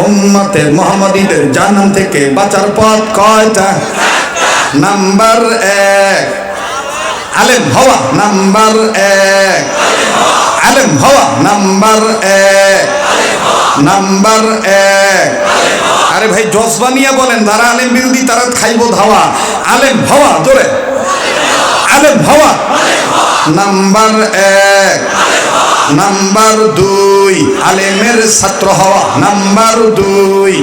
উম্মতে মুহাম্মদীদের জাহান্নাম থেকে বাঁচার পথ কয়টা? নাম্বার 1 আলেম হওয়া। নাম্বার 1 আলেম হওয়া। নাম্বার 1। নাম্বার 1। আরে ভাই, জজবা নিয়ে বলেন। যারা আলেম বিরোধী তারা খাইব ধাওয়া। আলেম হওয়া, জোরে আলেম হওয়া। নাম্বার 1। নাম্বার 2 আলেমের ছাত্র হওয়া। নাম্বার 2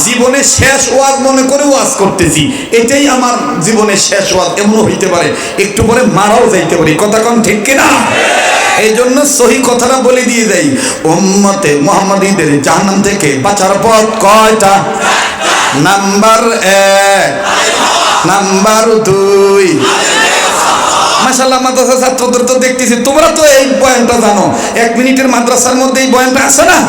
জীবনের শেষ ওয়াজ মনে করে ওয়াজ করতেছি, এটাই আমার জীবনের শেষ ওয়াজ, এমনও হইতে পারে, একটু পরে মারাও যাইতে পারি। কথা কোন ঠিক কিনা? এই জন্য সহি কথাটা বলে দিয়ে যাই। উম্মতে মুহাম্মদীদের জাহান্নাম থেকে বাঁচার পথ কয়টা? নাম্বার 1। নাম্বার 2 মাশাআল্লাহ মাদ্রাসা ছাত্রদের তো দেখতেছি, তোমরা তো এই বয়ানটা জানো। 1 মিনিটের মাদ্রাসার মধ্যে এই বয়ানটা আছে না?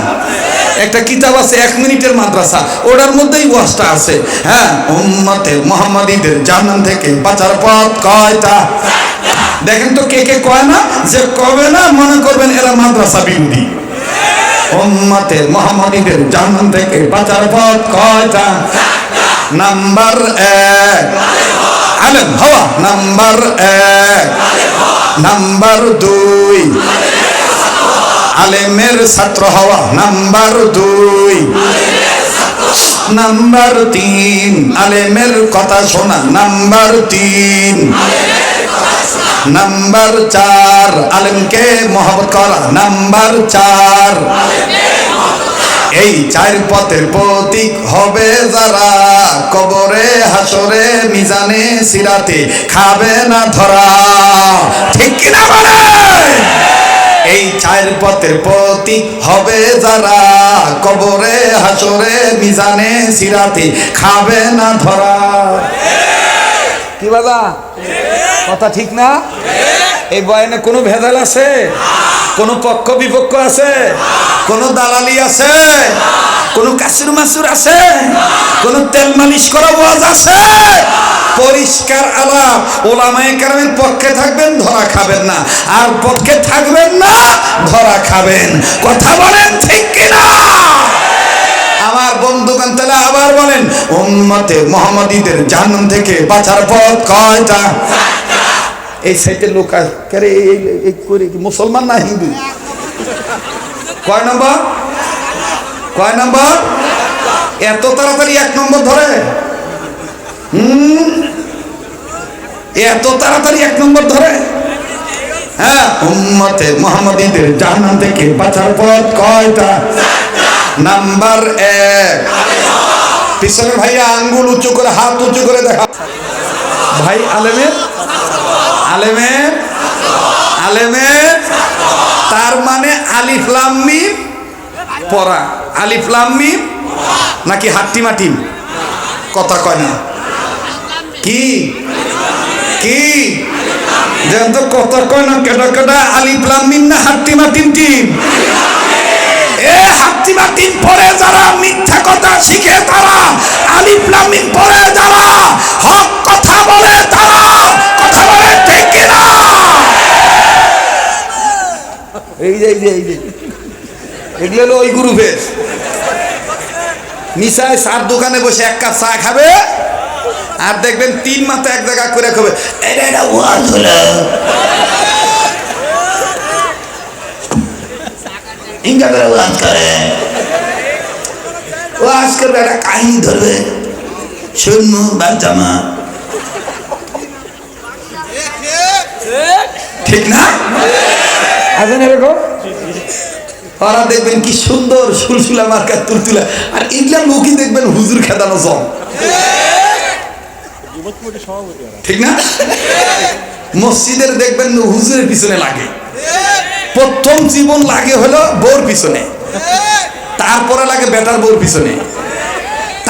একটা কিতাব আছে 1 মিনিটের মাদ্রাসা, ওটার মধ্যেই ওয়াজটা আছে। হ্যাঁ, উম্মতে মুহাম্মাদীদের জাহান্নাম থেকে বাঁচার পথ কয়টা? দেখেন তো কে কে কয় না, যে কবে না মনে করবেন এরা মাদ্রাসা বিরোধী। উম্মতে মুহাম্মাদীদের জাহান্নাম থেকে বাঁচার পথ কয়টা? নাম্বার 1 আলেম হওয়া, নাম্বার 1। নাম্বার 2 আলেমের ছাত্র হওয়া, নাম্বার 2। নাম্বার 3 আলেমের কথা শোনা, নাম্বার 3। নাম্বার 4 আলেমকে মহব্বত করা, নাম্বার 4। এই 4 পথের প্রতীক হবে যারা, কবরে হাসরে মিজানে সিরাতে খাবে না ধরা। ঠিক কিনা বলে? এই 4 পথের প্রতীক হবে যারা, কবরে হাসরে মিজানে সিরাতে খাবে না ধরা। কি বাবা কথা ঠিক না? এই বয়ানে কোনো ভেজাল আছে? কোনো পক্ষ বিপক্ষ আছে? কোনো দালালি আছে? কোনো কাসুর মাসুর আছে? কোনো তেল মালিশ করা ওয়াজ আছে? পরিষ্কার আলাপ। ওলামায়ে কেরামের পক্ষে থাকবেন, ধরা খাবেন না, আর পক্ষে থাকবেন না, ধরা খাবেন। কথা বলেন ঠিক কিনা? আমার বন্ধুগণ, তাহলে আবার বলেন, উম্মতে মুহাম্মাদীদের জাহান্নাম থেকে বাঁচার পথ কয়টা? এই সাইডে লোক করে এই করে কি মুসলমান না হিন্দু? কয় নম্বর? কয় নম্বর? এত তাড়াতাড়ি 1 নম্বর ধরে? এত তাড়াতাড়ি 1 নম্বর ধরে? হ্যাঁ, উম্মতে মুহাম্মাদীদের জাহান্নাম থেকে বাঁচার পথ কয়টা? নাম্বার 1। পিছনে ভাইয়া আঙ্গুল উঁচু করে, হাত উঁচু করে দেখা। ভাই আলেমের, আলেমের, আলেমের, তার মানে আলিফ লাম মিম পড়া। আলিফ লাম মিম নাকি হাট্টি মাটিম? কথা কয় না। কি কি যেন তো কথা কয় না। কেটা কেটা আলিফ লাম মিম না হাট্টি মাটিম টিম? এ হাট্টি মাটিম পড়ে যারা মিথ্যা কথা শিখে, তারা আলিফ লাম মিম পড়ে যারা হক কথা বলে, তারা কথা বলে ঠিক কিনা? এই যে এগুলো হলো ওই গ্রুপের। নিশায় 4 দোকানে বসে 1 কাপ চা খাবে, আর দেখবেন 3 মাথা এক জায়গা করে খাবে। এটা ওয়াজ হলো, ইনকা করে ওয়াজ করে, ওয়াজ করবে, একটা কাহিনী ধরবে, শুনবো বাচ্চামা। ঠিক না? আছেন এরকম? ওরা দেখবেন কি সুন্দর সুলসুলা মার্কা তুলতুলা, আর এগুলা লোকই দেখবেন হুজুর খেদানো সব। ঠিক না? মসজিদের দেখবেন হুজুরের পিছনে লাগে। প্রথম জীবন লাগে হলো বউর পিছনে, তারপরে লাগে বেটার বউর পিছনে,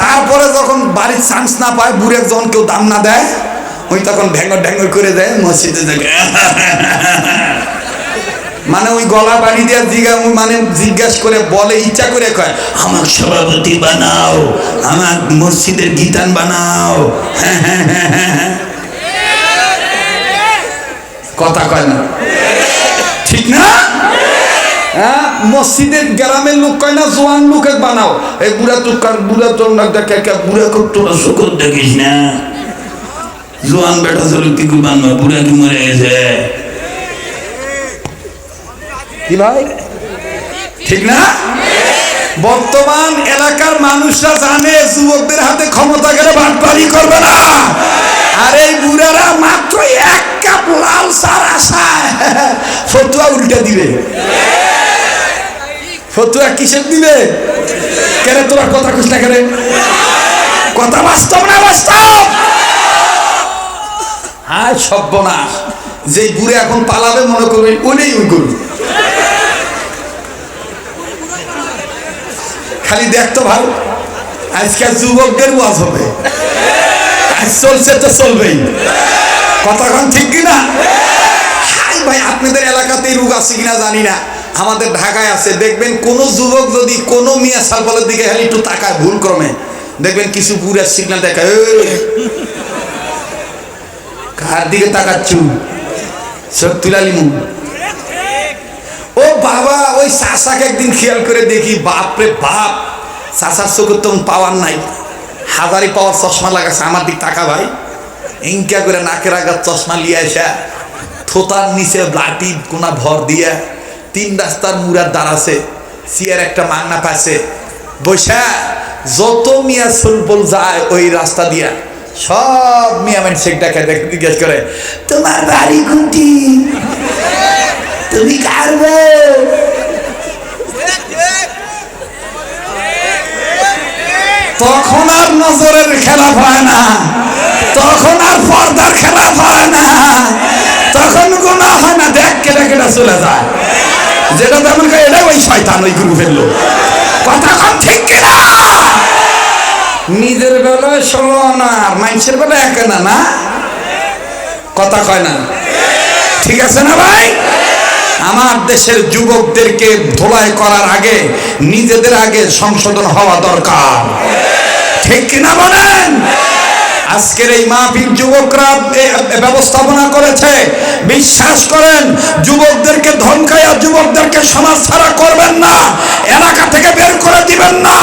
তারপরে যখন বাড়ির চান্স না পায়, বুড়ে যখন কেউ দাম না দেয়, ওই তখন ঢ্যাঙ্গর ঢ্যাঙ্গর করে দেয় মসজিদে থেকে। মানে ওই গলা বাড়ি দিয়ে মানে জিজ্ঞাসা করে বলে, ইচ্ছা করে কয়, আমার সভাপতি বানাও, আমার মসজিদের গীতান বানাও। কথা কয় না? ঠিক না? হ্যাঁ, মসজিদের গ্রামের লোক কয় না, জোয়ান লোকে বানাও। এই বুড়া তোর বুড়া তোর না দেখে, বুড়া তোরা শুকুর দেখিস না, জোয়ান বেটা চল কি বানবা, বুড়া কি মরে গেছে। কি ভাই ঠিক না? বর্তমান এলাকার মানুষরা জানে যুবকদের হাতে ক্ষমতা গেলে বাটপারি করবে না, আর এই বুড়ারা মাত্র 1 কাপ লাল চার আশায় ফতুয়া উল্টে দিবে। ফতুয়া কিসের দিবে? কেন তোরা কথা কুস না? কেন কথা বাস্তব না বাস্তব? হ্যাঁ, সর্বনাশ। যে বুড়ে এখন পালাবে মনে করবে ওনেই ওই গরু। খালি দেখতো ভালো, আজকে যুবকদের ওয়াজ হবে, আজ চলছে তো চলবেই। কথা ঠিক কিনা? ভাই আপনাদের এলাকাতে এই রোগ আছে কিনা জানি না, আমাদের ঢাকায় আছে। দেখবেন কোন যুবক যদি কোনো মিয়া সালফলের দিকে খালি একটু তাকায় ভুল ক্রমে, দেখবেন কিছু পুরা সিগন্যাল দেখায়, কার দিকে তাকাচ্ছু, চোখ তুলালি মুখ। ও বাবা, ওই চাষাকে একদিন খেয়াল করে দেখি, বাপরে বাপ, চাষার চোখের তো পাওয়ার নাই, হাজারি পাওয়ার চশমা লাগাচ্ছে। আমার দিক তাকা ভাই, ইনকা করে নাকের আগার চশমা লিয়ে আসা, থোতার নিচে লাঠি কোনা ভর দিয়া, 3 রাস্তার মুরার দাঁড়াছে, সিয়ার একটা মাংনা পাশে বৈশা, যত মিয়া সুলবল যায় ওই রাস্তা দিয়া, সব মিয়া মানুষ ডাকে জিজ্ঞেস করে, তোমার বাড়ি কোনটি, তুমি কারবে? তখন আর নজরের খেলাফ হয় না, তখন আর পর্দার খেলাফ হয় না, তখন গুনাহ হয় না, দেখ কেটে কেটে চলে যায়। যেটা তেমন করে এটা ওই শয়তান ওই গুরু ফেললো। কথা কম ঠিক কিনা? নিজের বেলায় ষোলো না, আর মানুষের বেলায় একে না, না কথা কয় না, ঠিক আছে না ভাই? আমার দেশের যুবকদেরকে ধোলাই করার আগে নিজেদের আগে সংশোধন হওয়া দরকার, ঠিক কিনা বলেন? আজকের এই মাহফিল যুবকরা ব্যবস্থাপনা করেছে। বিশ্বাস করেন, যুবকদেরকে ধমকাইয়া যুবকদেরকে সমাজ ছাড়া করবেন না, এলাকা থেকে বের করে দিবেন না,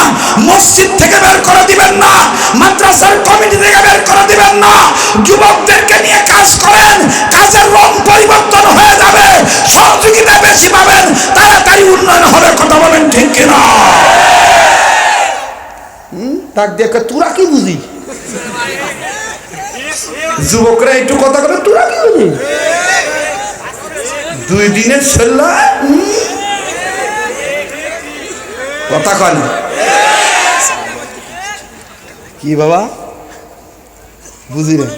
মসজিদ থেকে বের করে দিবেন না, মাদ্রাসার কমিটি থেকে বের করে দিবেন না। যুবকদেরকে নিয়ে কাজ করেন, কাজের রং পরিবর্তন হয়ে যাবে, সহযোগিতা বেশি পাবেন, তাড়াতাড়ি উন্নয়ন হবে। কথা বলেন ঠিক কিনা? তাক দেখে তোরা কি বুঝি, যুবকরা একটু কথা বলে, তোরা কি বুঝি? 2 দিনের ছেলে কথা কয় না। কি বাবা বুঝি রে?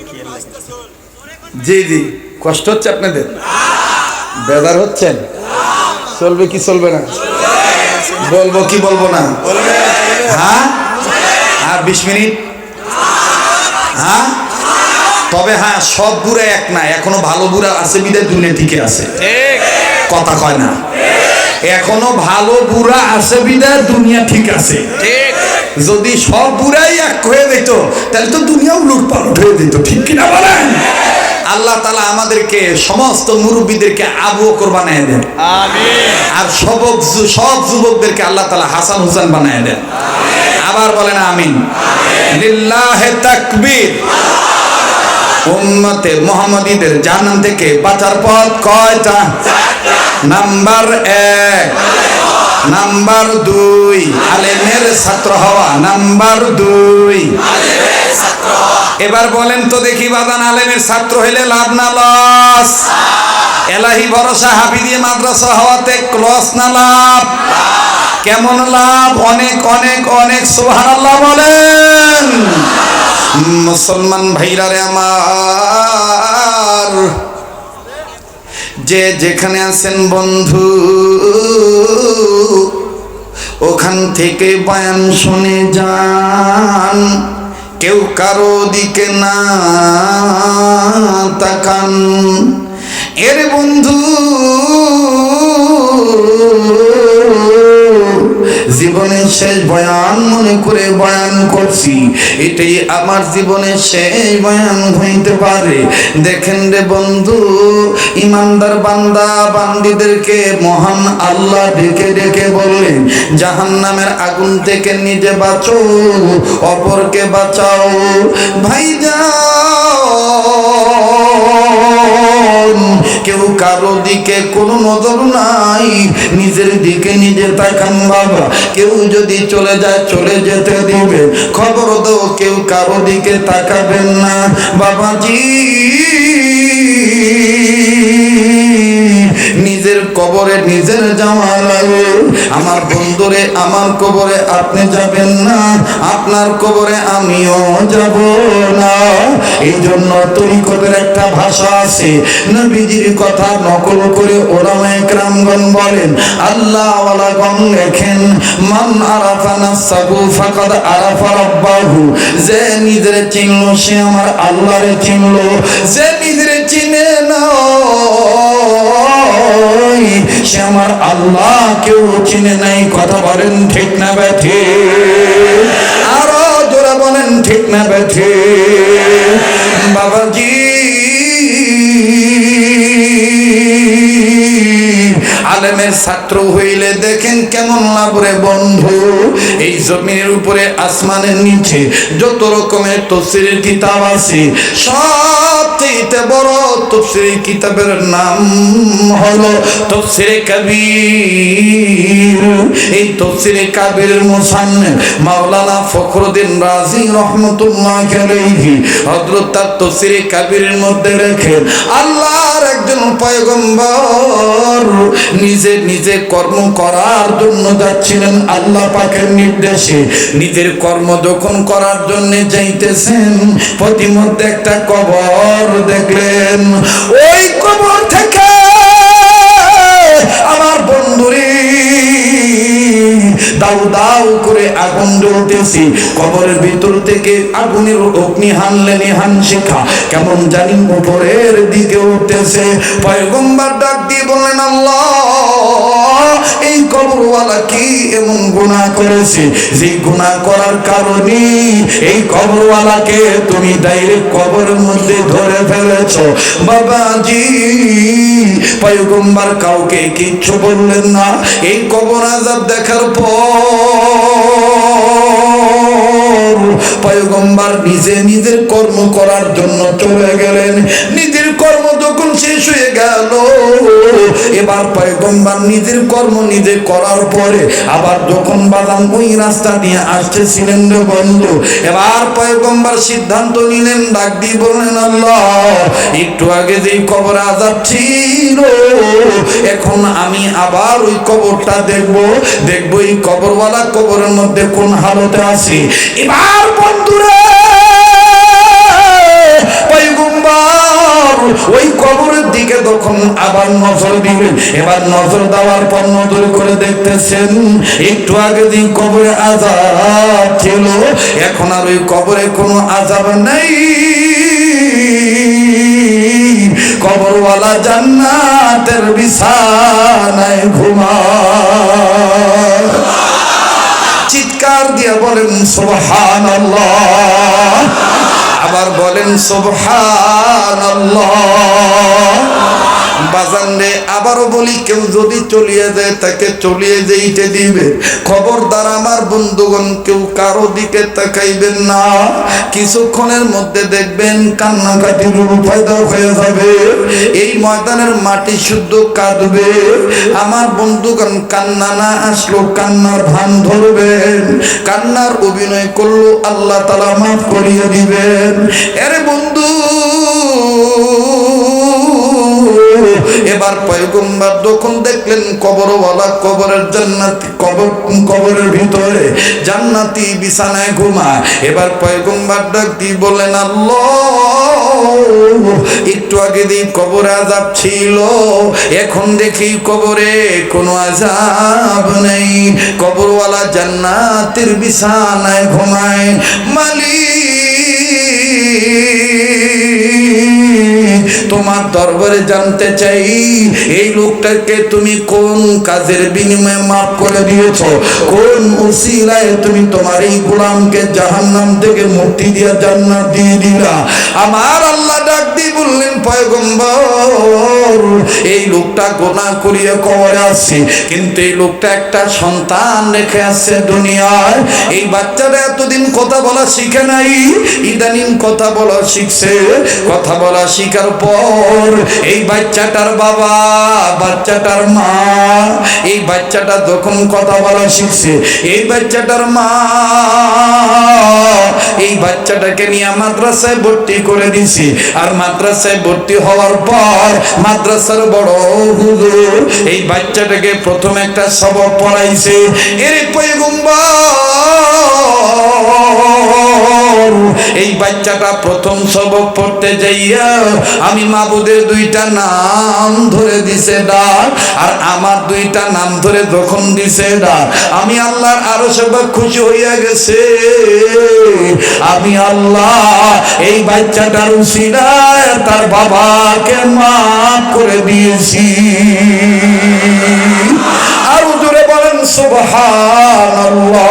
জি জি, কষ্ট হচ্ছে আপনাদের, বেজার হচ্ছেন, চলবে কি চলবে না? বলবো কি বলবো না? হ্যাঁ, আর 20 মিনিট। হ্যাঁ, তবে হ্যাঁ, সব বুড়া এক না, এখনো ভালো বুড়া আছে, বিদায় দুনিয়া টিকে আছে, কথা কয় না? এখনো ভালো বুড়া আছে বিদায় দুনিয়া ঠিক আছে। যদি সব বুড়াই এক হয়ে যেত তাহলে তো দুনিয়াও লুটপাট হয়ে যেত, ঠিক কিনা বলেন? আল্লাহ তাআলা আমাদেরকে সমস্ত মুরব্বীদেরকে আবু বকর বানায় দেন, আর সব যুবকদেরকে আল্লাহ তাআলা হাসান হুসেন বানায় দেন। আবার বলেন আমিন। লিল্লাহি তাকবীর। উম্মতে মুহাম্মাদীদের জাহান্নাম থেকে বাঁচার পথ কয়টা? নাম্বার 1, নাম্বার 2 আলেমের ছাত্র হওয়া, নাম্বার 2। এবার বলেন তো দেখি বাদান, আলেমের ছাত্র হইলে লাভ না লস? এলাহি ভরসা হাফিজি মাদ্রাসা হওয়াতে লস না লাভ? কেমন লাভ? অনেক অনেক অনেক। সুবহানাল্লাহ বলেন। মুসলমান ভাইরারে আমার, যে যেখানে আছেন বন্ধু, ওখান থেকে বয়ান শুনে যান, কেউ কারো দিকে না তাকান। এর বন্ধু, জীবনের শেষ বয়ান মনে করে বয়ান করছি, এটাই আমার জীবনের শেষ বয়ান হইতে পারে। দেখেন রে বন্ধু, ইমানদার বান্দা বান্দীদেরকে মহান আল্লাহ ডেকে ডেকে বললেন, জাহান্নামের আগুন থেকে নিজে বাঁচো, অপরকে বাঁচাও। ভাইজান, কেউ কারো দিকে কোনো নজর নাই, নিজের দিকে নিজে তাকান বাবা। কেউ যদি চলে যায় চলে যেতে দিবেন, খবর দাও কেউ কারো দিকে তাকাবেন না বাবাজি। নিজের কবরে নিজের যাওয়া লাগে। আমার বন্ধুরে, আমার কবরে আপনি যাবেন না, আপনার কবরে আমিও যাব না। এই জন্য তরিকতের একটা ভাষা আছে, নবীজির কথা নকল করে ওলামায়ে কেরামগণ বলেন, আল্লাহ ওয়ালাগণ লেখেন, মান আরাফা নাফসাহু ফাকাদ আরাফা রাব্বাহু। যে নিজের চিনলো সে আমার আল্লাহরে চিনলো, যে নিজের চিনে না সে আমার আল্লাহ কেউ চিনে নাই। কথা বলেন ঠিক না ব্যাঠে? আরো জোরে বলেন ঠিক না ব্যাঠে? বাবাজি আলেমের ছাত্র হইলে দেখেন কেমন লাভ রে বন্ধু। এই জমিনের উপরে আসমানের নিচে যত রকমের তাফসীরের কিতাব আছে, সবচেয়ে বড় তাফসীরের কিতাবের নাম হলো তাফসীরে কাবীর। এই তাফসীরে কাবীরের মুসান্নিফ মাওলানা ফখরুদ্দীন রাজি রহমাতুল্লাহি আলাইহি হযরত তার তাফসীরে কাবীরের মধ্যে লেখেন, আল্লাহর একজন পয়গম্বর নিজে নিজে কর্ম করার জন্য যাচ্ছিলেন আল্লাহ পাকের নির্দেশে। নিজের কর্ম যখন করার জন্য যাইতেছেন, প্রতিমধ্যে একটা কবর দেখলেন। ওই কবর থেকে আমার বন্ধুরে দাউ দাউ করে আগুন জ্বলতেছে। কবরের ভিতর থেকে আগুনের অগ্নি হানলেন, হান শিখা কেমন জানি উপরের দিকে উঠতেছে। পয়গম্বর ডাক দিয়ে বললেন, আল্লাহ এই কবরওয়ালা কি এমন গুনাহ করেছে যে গুনাহ করার কারণে এই কবরওয়ালাকে তুমি ডাইরেক্ট কবরের মধ্যে ধরে ফেলেছো। বাবাজি পয়গম্বর কাউকে কিচ্ছু বললেন না। এই কবর আযাব দেখার পর পয়গম্বর নিজে নিজের কর্ম করার জন্য চলে গেলেন। নিজের কর্ম যখন শেষ হয়ে গেল, এবার পয়গম্বর নিজের কর্ম নিজে করার পরে আবার যখন বাদাম ওই রাস্তা দিয়ে আসতেছিলেন রে বন্ধু, এবার পয়গম্বর সিদ্ধান্ত নিলেন, ডাক দিয়ে বললেন, আল্লাহ একটু আগে যেই কবর আযাব ছিল, এখন আমি আবার ওই কবরটা দেখবো এই কবরওয়ালা কবরের মধ্যে কোন হালতে আছে। এবার বন্ধুরা পয়গম্বর ওই কবরের দিকে তখন আবার নজর দিলেন। এবার নজর দেওয়ার পর নজর করে দেখতেছেন, একটু আগে যে কবরে আযাব ছিল, এখন আর ওই কবরে কোনো আযাব নাই। কবরওয়ালা জান্নাতের বিছানায় ঘুমায়। চিৎকার দিয়ে বলেন সুবহানাল্লাহ, আবার বলেন সুবহানাল্লাহ। বাজান রে আবারও বলি, কেউ যদি চলিয়ে যায় তাকে চলিয়ে যেতে দিবে। খবরদার আমার বন্ধুগণ, কেউ কারো দিকে তাকাইবেন না। কিছুক্ষণের মধ্যে দেখবেন কান্নাকাটির পয়দা হয়ে যাবে। এই ময়দানের মাটি শুদ্ধ কাঁদবে। আমার বন্ধুগণ, কান্না না আসলো কান্নার ভান ধরবেন। কান্নার অভিনয় করলো আল্লাহ তাআলা মাফ করিয়ে দিবেন। আরে বন্ধু, এবার পয়গম্বর যখন দেখলেন কবরওয়ালা কবরের জান্নাতি কবরের ভিতরে জান্নাতি বিছানায় ঘুমায়, এবার পয়গম্বর ডাক দিয়ে বললেন, আল্লাহ একটু আগে দিয়ে কবরে আযাব ছিল, এখন দেখি কবরে কোনো আযাব নেই। কবরওয়ালা জান্নাতের বিছানায় ঘুমায়। মালিক, তোমার দরবারে জানতে চাই, এই লোকটাকে তুমি কোন কাজের বিনিময়ে মাফ করে দিয়েছো? কোন উসিলায় তুমি তোমার এই গোলামকে জাহান্নাম থেকে মুক্তি দিয়ে জান্নাত দিয়ে দিলা? আমার আল্লাহ ডাক দিয়ে বললেন, পয়গম্বর এই লোকটা গুনাহ করিয়া কবরে আছে, কিন্তু এই লোকটা একটা সন্তান রেখে আসছে দুনিয়ায়। এই বাচ্চাটা এতদিন কথা বলা শিখে নাই, ইদানিং কথা বলা শিখছে। কথা বলা শিখার পর এই বাচ্চাটার বাবা, বাচ্চাটার মা, এই বাচ্চাটা যখন কথা বলা শিখছে, এই বাচ্চাটার মা এই বাচ্চাটাকে নিয়ে মাদ্রাসায় ভর্তি করে দিছি। আর মাদ্রাসায় ভর্তি হওয়ার পর মাদ্রাসার বড় হুজুর এই বাচ্চাটাকে প্রথম একটা সবক পড়াইছে। এর পয়গম্বর এই বাচ্চাটা প্রথম সবক পড়তে যাইয়া আমি মাবুদের দুইটা নাম ধরে দিছে ডাক, আর আমার দুইটা নাম ধরে যখন দিছে ডাক, আমি আল্লাহর আরো সবাই খুশি হইয়া গেছে। আমি আল্লাহ এই বাচ্চাটার উসিলায় তার বাবাকে মাফ করে দিয়েছি। আর জোরে বলেন সুবহানাল্লাহ।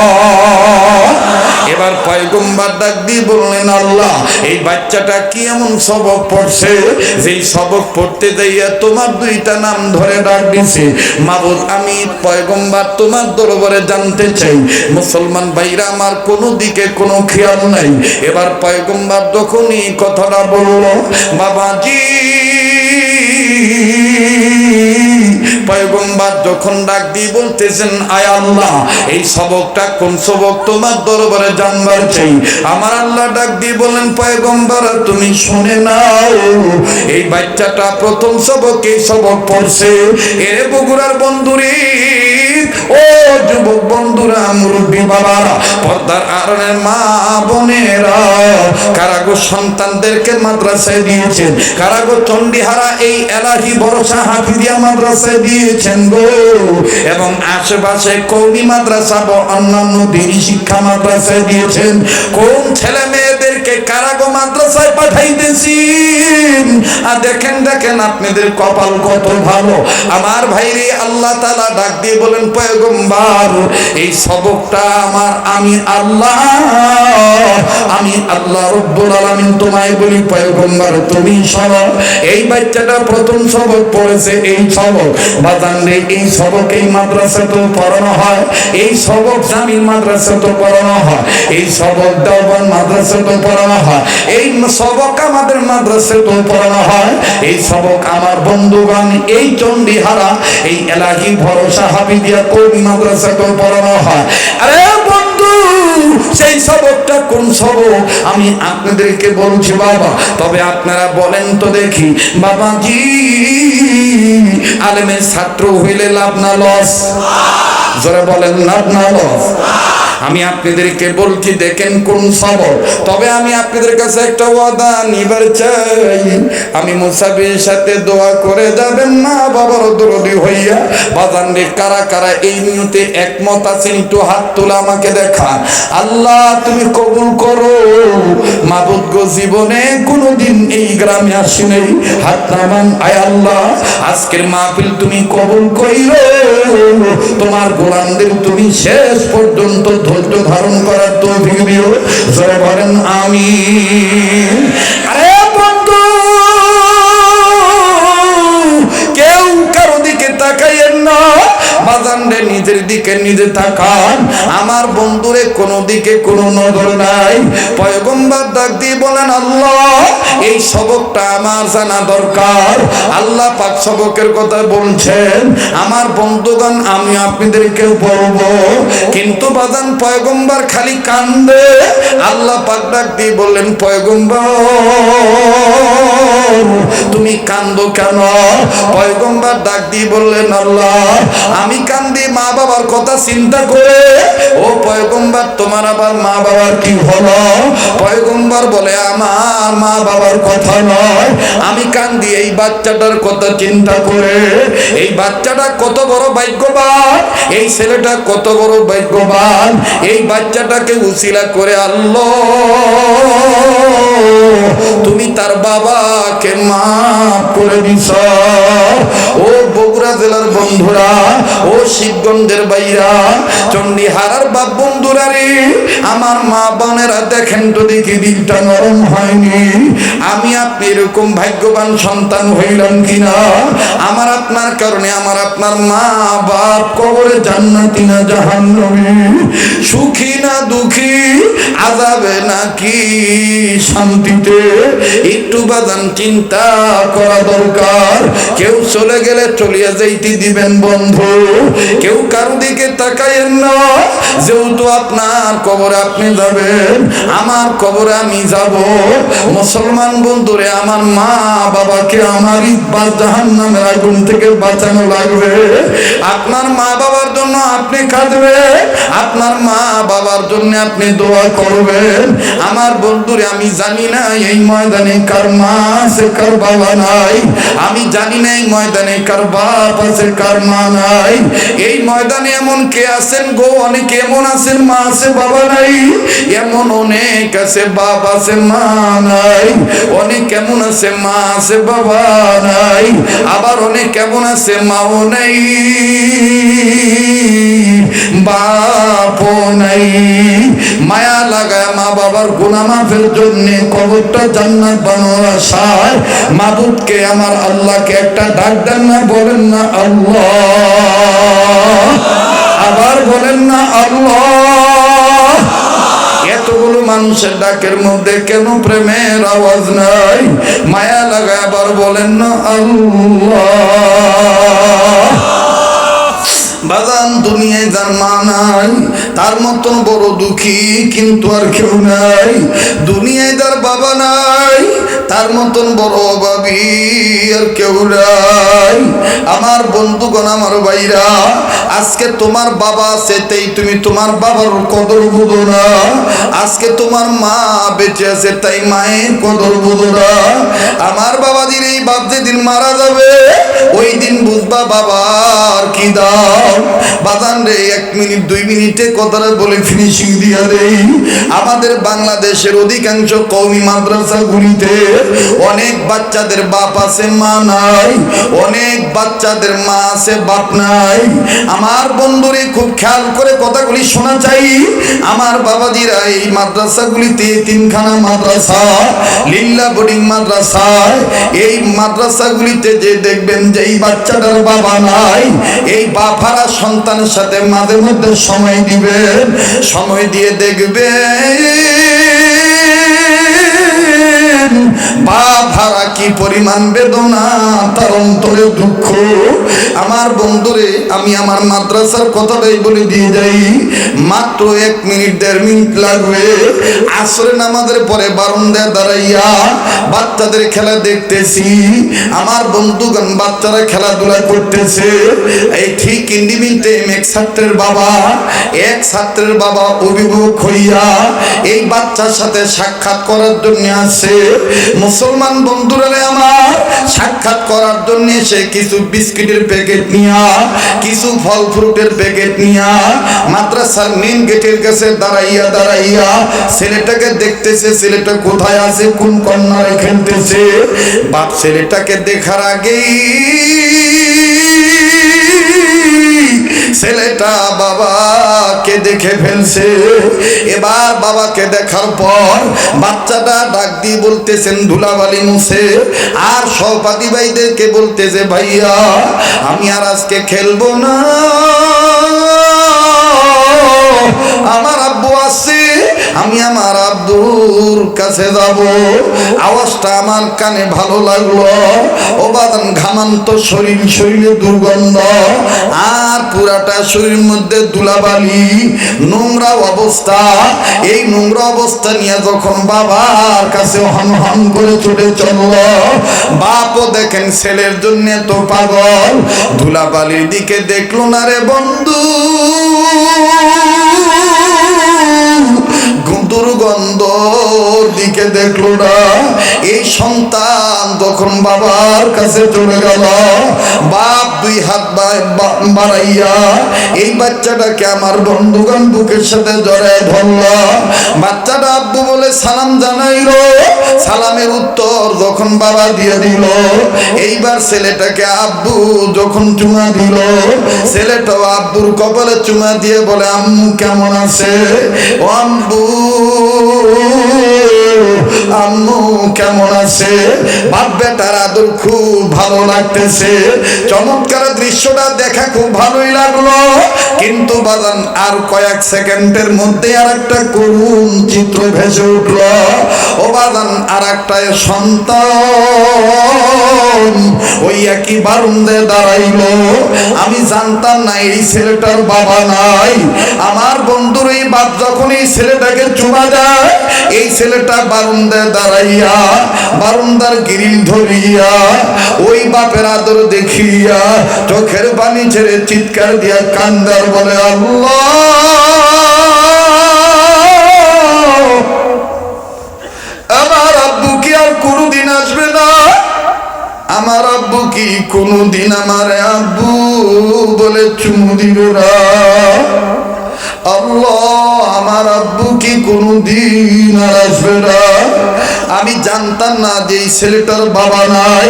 এবার পয়গম্বর ডাক দিয়ে বললেন, আল্লাহ এই বাচ্চাটা কি এমন সবক পড়ছে যেই সবক পড়তে যাইয়া তোমার দুইটা নাম ধরে ডাক দিছে। মাবুদ, আমি পয়গম্বর তোমার দরবারে জানতে চাই, মুসলমান ভাইরা আমার কোনো দিকে কোনো খেয়াল নাই। এবার পয়গম্বর যখনই কথাটা বলল, বাবাজি পয়গম্বর যখন ডাক দিয়ে বলতেছেন, আয় আল্লাহ এই সবকটা কোন সবক তোমার দরবারে জানবার চাই। আমার আল্লাহ ডাক দিয়ে বলেন, পয়গম্বর তুমি শুনে নাও, এই বাচ্চাটা প্রথম সবক এই সবক পড়ছে। এ বগুড়ার বন্ধুরে, ও যুবক বন্ধুরা, মুরব্বী বাবারা, পর্দার আড়ালের মা বোনেরা, কারাগো সন্তানদেরকে মাদ্রাসায় দিয়েছেন, কারাগো চন্ডিহারা এই এলাহি ভরসা হাফিজিয়া মাদ্রাসায় দিয়েছেন গো, এবং আশেপাশে কওমি মাদ্রাসা বা অন্যান্য দিনী শিক্ষা মাদ্রাসায় দিয়েছেন। কোন ছেলে মেয়েদেরকে কারাগো মাদ্রাসায় পাঠাইতেছি, আর দেখেন দেখেন আপনাদের কপাল কত ভালো। আমার ভাইরে আল্লাহ তাআলা ডাক দিয়ে বলেন, পয়গম্বর এই সবকটা আমার, আমি আল্লাহ রব্বুল আলামিন তোমায় বলি, পয়গম্বর তুমি শোনো, এই বাচ্চাটা প্রথম সবক পড়েছে, এই সবক বাজান রে, এই সবক এই মাদ্রাসাতেও পড়ানো হয়, এই সবক জামিল মাদ্রাসাতেও পড়ানো হয়, এই সবক দেওবন্দ মাদ্রাসাতেও পড়ানো হয়, এই সবক আমাদের মাদ্রাসাতেও পড়ানো হয়, এই সবক আমার বন্ধুগণ এই চন্ডিহারা এই এলাহি ভরসা হাফিজিয়া কওমি মাদ্রাসাতেও পড়ানো হয়। আরে বন্ধু, সেই সবকটা কোন সবক আমি আপনাদেরকে বলছি বাবা, তবে আপনারা বলেন তো দেখি বাবাজি, আলেমের ছাত্র হইলে লাভ না লস? জোরে বলেন, লাভ না লস? আমি আপনাদেরকে বলছি দেখেন কোন সবক। তবে আমি আপনাদের কাছে একটা ওয়াদা নিবার চাই, আমি মুসাফির সাথে দোয়া করে যাবেন না বাবার দরদি হইয়া। বাজান রে, কারা কারা এই নিয়তে একমত আছেন একটু হাত তুলে আমাকে দেখা। আল্লাহ তুমি কবুল করো। মাবুদ গো, জীবনে কোনোদিন এই গ্রামে আসি নাই, হাত নামান। আয় আল্লাহ আজকের মাহফিল তুমি কবুল কইরো, তোমার গোলামদের তুমি শেষ পর্যন্ত ধৈর্য ধারণ করার তৌফিক দিও। জয় বলেন আমিন। আরে বন্ধু, কেউ কারো দিকে তাকাইয়েন না, বাজান রে নিজের দিকে নিজে তাকান। আমার বন্ধুরে কোনো দিকে কোনো নজর নাই। পয়গম্বর ডাক দিয়ে বলেন, আল্লাহ এই সবকটা আমার জানা দরকার। আল্লাহ পাক সবকের কথা বলছেন, আমার বন্ধুগণ আমি আপনাদেরকে বলবো, কিন্তু বাজান পয়গম্বর খালি কান্দে। আল্লাহ পাক ডাক দিয়ে বললেন, পয়গম্বর তুমি কান্দো কেন? পয়গম্বর ডাক দিয়ে বললেন, আল্লাহ আমি কান্দি মা বাবার কথা চিন্তা করে। ও পয়গম্বর, তোমার আবার মা বাবার কি হলো? পয়গম্বর বলে, আমার মা বাবার কথা নয়, আমি কান্দি এই বাচ্চাটার কথা চিন্তা করে। এই বাচ্চাটা কত বড় ভাগ্যবান, এই ছেলেটা কত বড় ভাগ্যবান, এই বাচ্চাটাকে উসিলা করে আল্লাহ তুমি তার বাবাকে মাফ করে দিছ। ও বগুড়া জেলার বন্ধুরা, ও শিবগঞ্জের ভাইরা, চন্ডিহারার বাপ বন্ধুরা রে, আমার মা বোনেরা, দেখেন তো দেখি দিলটা নরম হয়নি। আমি আপনি এরকম ভাগ্যবান সন্তান হইলাম কিনা? আমার আপনার কারণে আমার আপনার মা বাপ কবরে জান্নাতি না জাহান্নামী, সুখী না দুঃখী, আযাবে নাকি শান্তিতে, একটু বাদান চিন্তা করা দরকার। কেউ চলে গেলে চলিয়া যাইতে দিবেন বন্ধু, কেউ কারো দিকে তাকাইয়েন না। যেহেতু আপনার কবরে আপনি যাবেন, আমার কবরে আমি যাব। মুসলমান বন্ধুরে, আমার মা বাবাকে আমার ইব্বাত জাহান্নামের আগুন থেকে বাঁচানো লাগবে। আপনার মা বাবার জন্য আপনি কাঁদবে, আপনার মা বাবার জন্য আপনি দোয়া করবেন। করবেন। আমার বন্ধুরে আমি জানি না এই ময়দানে কার মা আছে কার বাবা নাই, আমি জানি না এই ময়দানে কার বাপ আছে কার মা নাই। এই ময়দানে এমন কে আছেন গো, অনেক এমন আছেন মা আছে বাবা নাই, এমন অনেক আছে বাপ আছে মা নাই, অনেক কেমন আছে মা আছে বাবা নাই, আবার অনেক কেমন আছে মাও নাই বাপও নাই। মায়া লাগায় মা বাবার গুনাহ মাফের জন্য কবরটা জান্নাত বানানোর আশায় মাবুদকে আমার আল্লাহকে একটা ডাক দেন না, বলেন না আল্লাহ, আবার বলেন না আল্লাহ। এতগুলো মানুষের ডাকের মধ্যে কেন প্রেমের আওয়াজ নাই? মায়া লাগায় আবার বলেন না আল্লাহ। বাজান দুনিয়ায় যার মা নাই তার মতন বড় দুঃখী কিন্তু আর কেউ নাই, দুনিয়ায় যার বাবা নাই তার মতন বড় অভাবী আর কেউ নাই। আমার বন্ধুগণ আমার ভাইরা, আজকে তোমার বাবা আছে তাই তুমি তোমার বাবার কদর বুঝো না, আজকে তোমার মা বেঁচে আছে তাই মায়ের কদর বুঝো না। আমার বাবাজির এই বাপ যেদিন মারা যাবে ওই দিন বুঝবা বাবার কি দাম। বাজান রে 1 মিনিট 2 মিনিটে কথাটা বলে ফিনিশিং দিয়া দেই। আমাদের বাংলাদেশের অধিকাংশ কওমি মাদ্রাসাগুলিতে অনেক বাচ্চাদের বাপ আছে মা নাই, অনেক বাচ্চাদের মা আছে বাপ নাই। আমার বন্ধুরে খুব খেয়াল করে কথাগুলি শোনা চাই। আমার বাবাজিরা এই মাদ্রাসাগুলিতে 3খানা মাদ্রাসা, লিল্লা বোর্ডিং মাদ্রাসা, এই মাদ্রাসাগুলিতে যে দেখবেন যে এই বাচ্চাটার বাবা নাই, এই বাপারা সন্তানের সাথে মাঝে মধ্যে সময় দিবেন, সময় দিয়ে দেখবেন বাপ হারা কি পরিমাণ বেদনা, তার অন্তরে দুঃখ। আমার বন্ধুরে আমি আমার মাদ্রাসার কথাটাই বলে দিয়ে যাই, মাত্র 1 মিনিট 1.5 মিনিট লাগবে। আসরে নামাজের পরে বারান্দায় দাঁড়াইয়া বাচ্চাদের খেলা দেখতেছি। আমার বন্ধুগণ বাচ্চারা খেলাধুলা করতেছে, এই ঠিক ইন্ডিমিন টাইম এক ছাত্রের বাবা অভিভাবক হইয়া এই বাচ্চার সাথে সাক্ষাৎ করার জন্য আসে। মুসলমান বন্ধুরা আমার সাক্ষাৎ করার জন্য সে কিছু বিস্কিটের প্যাকেট নিয়া, কিছু ফল ফ্রুটের প্যাকেট নিয়া মাদ্রাসার মেন গেটের কাছে দাঁড়াইয়া ছেলেটাকে দেখতেছে, ছেলেটা কোথায় আছে, কোন কর্নারে খেলতেছে। বাপ ছেলেটাকে দেখার আগেই ছেলেটা বাবাকে দেখে ফেলছে। এবার বাবাকে দেখার পর বাচ্চাটা ডাক দিয়ে বলতেছেন ধুলাবালি মুছে, আর সহপাঠী ভাইদেরকে বলতেছে ভাইয়া আমি আর আজকে খেলবো না, আমার আব্বু আছে, আমি আমার আব্বুর কাছে যাব। আওয়াজটা আমার কানে ভালো লাগলো। ও বাদান ঘামান্ত শরীরে দুর্গন্ধ, আর পুরাটা শরীরের মধ্যে ধুলাবালি, নোংরা অবস্থা। এই নোংরা অবস্থা নিয়ে যখন বাবার কাছে হন হন করে ছুটে চলল, বাপও দেখেন ছেলের জন্য তো পাগল, ধুলাবালির দিকে দেখলো না রে বন্ধু, দুর্গন্ধর দিকে দেখলো না। এই সন্তান যখন বাবার কাছে চলে গেল, বাপ 2 হাত বাড়াইয়া এই বাচ্চাটাকে আমার বন্ধুগণ বুকের সাথে জড়ায় ধরল। বাচ্চাটা আব্বু বলে সালাম জানাইলো, সালামের উত্তর যখন বাবা দিয়ে দিল, এইবার ছেলেটাকে আব্বু যখন চুমা দিল, ছেলেটাও আব্বুর কপালে চুমা দিয়ে বলে আম্মু কেমন আছে, ও আম্মু আম্মু কেমন আছে। বাপ বেটার আদর খুব ভালো লাগতেছে, চমৎকার দৃশ্যটা দেখা খুব ভালোই লাগলো। কিন্তু বাজান আর কয়েক সেকেন্ডের মধ্যে আর একটা করুণ চিত্র ভেসে উঠল। ও বাজান আর একটা সন্তান ওই একই বারান্দায় দাঁড়াইলো। আমি জানতাম না এই ছেলেটার বাবা নাই। আমার বন্ধুর এই বাপ যখন এই ছেলেটাকে চুমা দেয়, এই ছেলেটা বারান্দায় দাঁড়াইয়া বারান্দার গ্রিল ধরিয়া ওই বাপের আদর দেখিয়া চোখের পানি ছেড়ে চিৎকার দিয়া কান্দার বলে আল্লাহ আমার আব্বু কি কোনদিন আমার আব্বু বলে চুমু দিবে না? আল্লাহ, আমার আব্বু কি কোনদিন আর আসবে না? আমি জানতাম না যে এই ছেলেটার বাবা নাই।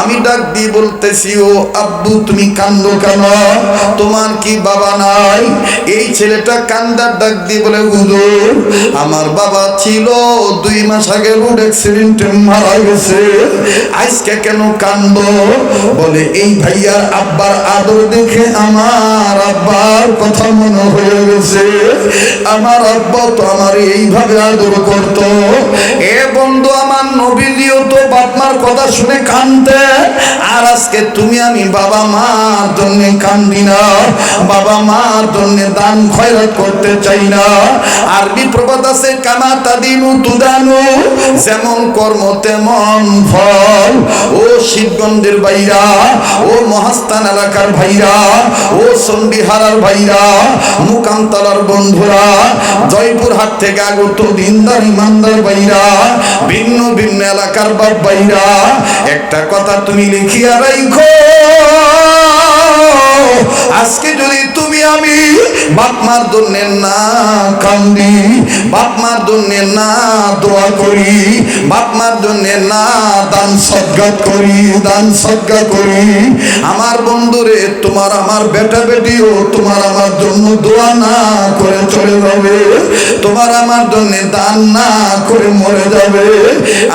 আমি ডাক দিয়ে বলতেছি, ও আব্বু তুমি কান্দো কেন? তোমার কি বাবা নাই? এই ছেলেটা কান্দার ডাক দিয়ে বলে, হুজুর আমার বাবা ছিল, 2 মাস আগে রোড অ্যাক্সিডেন্টে মারা গেছে। আজকে কেন কান্দো? বলে এই ভাইয়ার আব্বার আদর দেখে আমার আব্বার কথা মনে হয়ে গেছে। আমার আব্বা তো আমার এইভাবে আদর করত। এ বন্ধু, আমার নবীজিও তো বাপ মার কথা শুনে কান্দতে। আর আজকে তুমি আমি বাবা মার জন্য কান্দি না, বাবা মার জন্য দান খয়রাত করতে চাই না। আরবি প্রবাদ আছে, কামা তাদিনু তুদানু, যেমন কর্ম তেমন ফল। ও শিবগঞ্জের ভাইরা, ও মহাস্থান এলাকার ভাইরা, ও চন্ডিহারার ভাইরা, মুকামতলার বন্ধুরা, জয়পুরহাট থেকে আগত দিনদার ইমানদার ভাইরা, ভিন্ন ভিন্ন এলাকার বাপ ভাইরা, একটা কথা তুমি লিখিয়া রাখো। আজকে যদি তুমি আমি বাপ মার জন্য না কান্দি, বাপ মার জন্য না দোয়া করি, বাপ মার জন্য না দান সদকা করি, দান সদকা করি, আমার বন্ধুরে তোমার আমার বেটা বেটিও তোমার আমার জন্য দোয়া না করে চলে যাবে, তোমার আমার জন্য দান না করে মরে যাবে।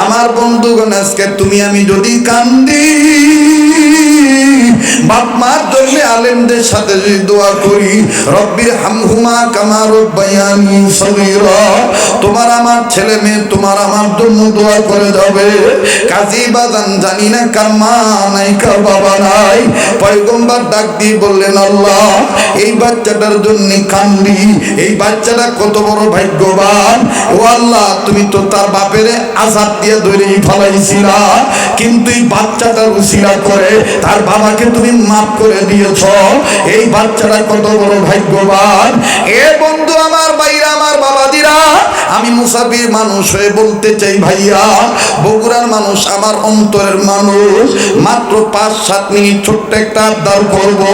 আমার বন্ধুগণ, আজকে তুমি আমি যদি কান্দি, বাপ মার জন্য আলেমদের সাথে যদি দোয়া করি, রব্বির হামহুমা কামা রব্বায়ানি সগীরা, তোমার আমার ছেলে মেয়ে তোমার আমার জন্য দোয়া করে যাবে। কাজী বাজান, জানি না কার মা নাই কার বাবা নাই, পয়গম্বর ডাক দিয়ে বললেন, আল্লাহ এই বাচ্চাটার জন্য কান্দি, এই বাচ্চাটা কত বড় ভাগ্যবান। ও আল্লাহ, তুমি তো তার বাপের আযাব দিয়ে ধরেই ফেলাইছিলা, কিন্তু এই বাচ্চাটার উসিলা করে তার বাবাকে তুমি মাফ করে দিয়েছ। এই বাচ্চাটা কত বড় ভাগ্যবান। এ বন্ধু আমার ভাইরা, আমার বাবাদিরা, আমি মুসাফির মানুষ হয়ে বলতে চাই, ভাইয়া বগুড়ার মানুষ, আমার অন্তরের মানুষ, মাত্র 5-7 মিনিট ছোট্ট একটা আবদার করবো।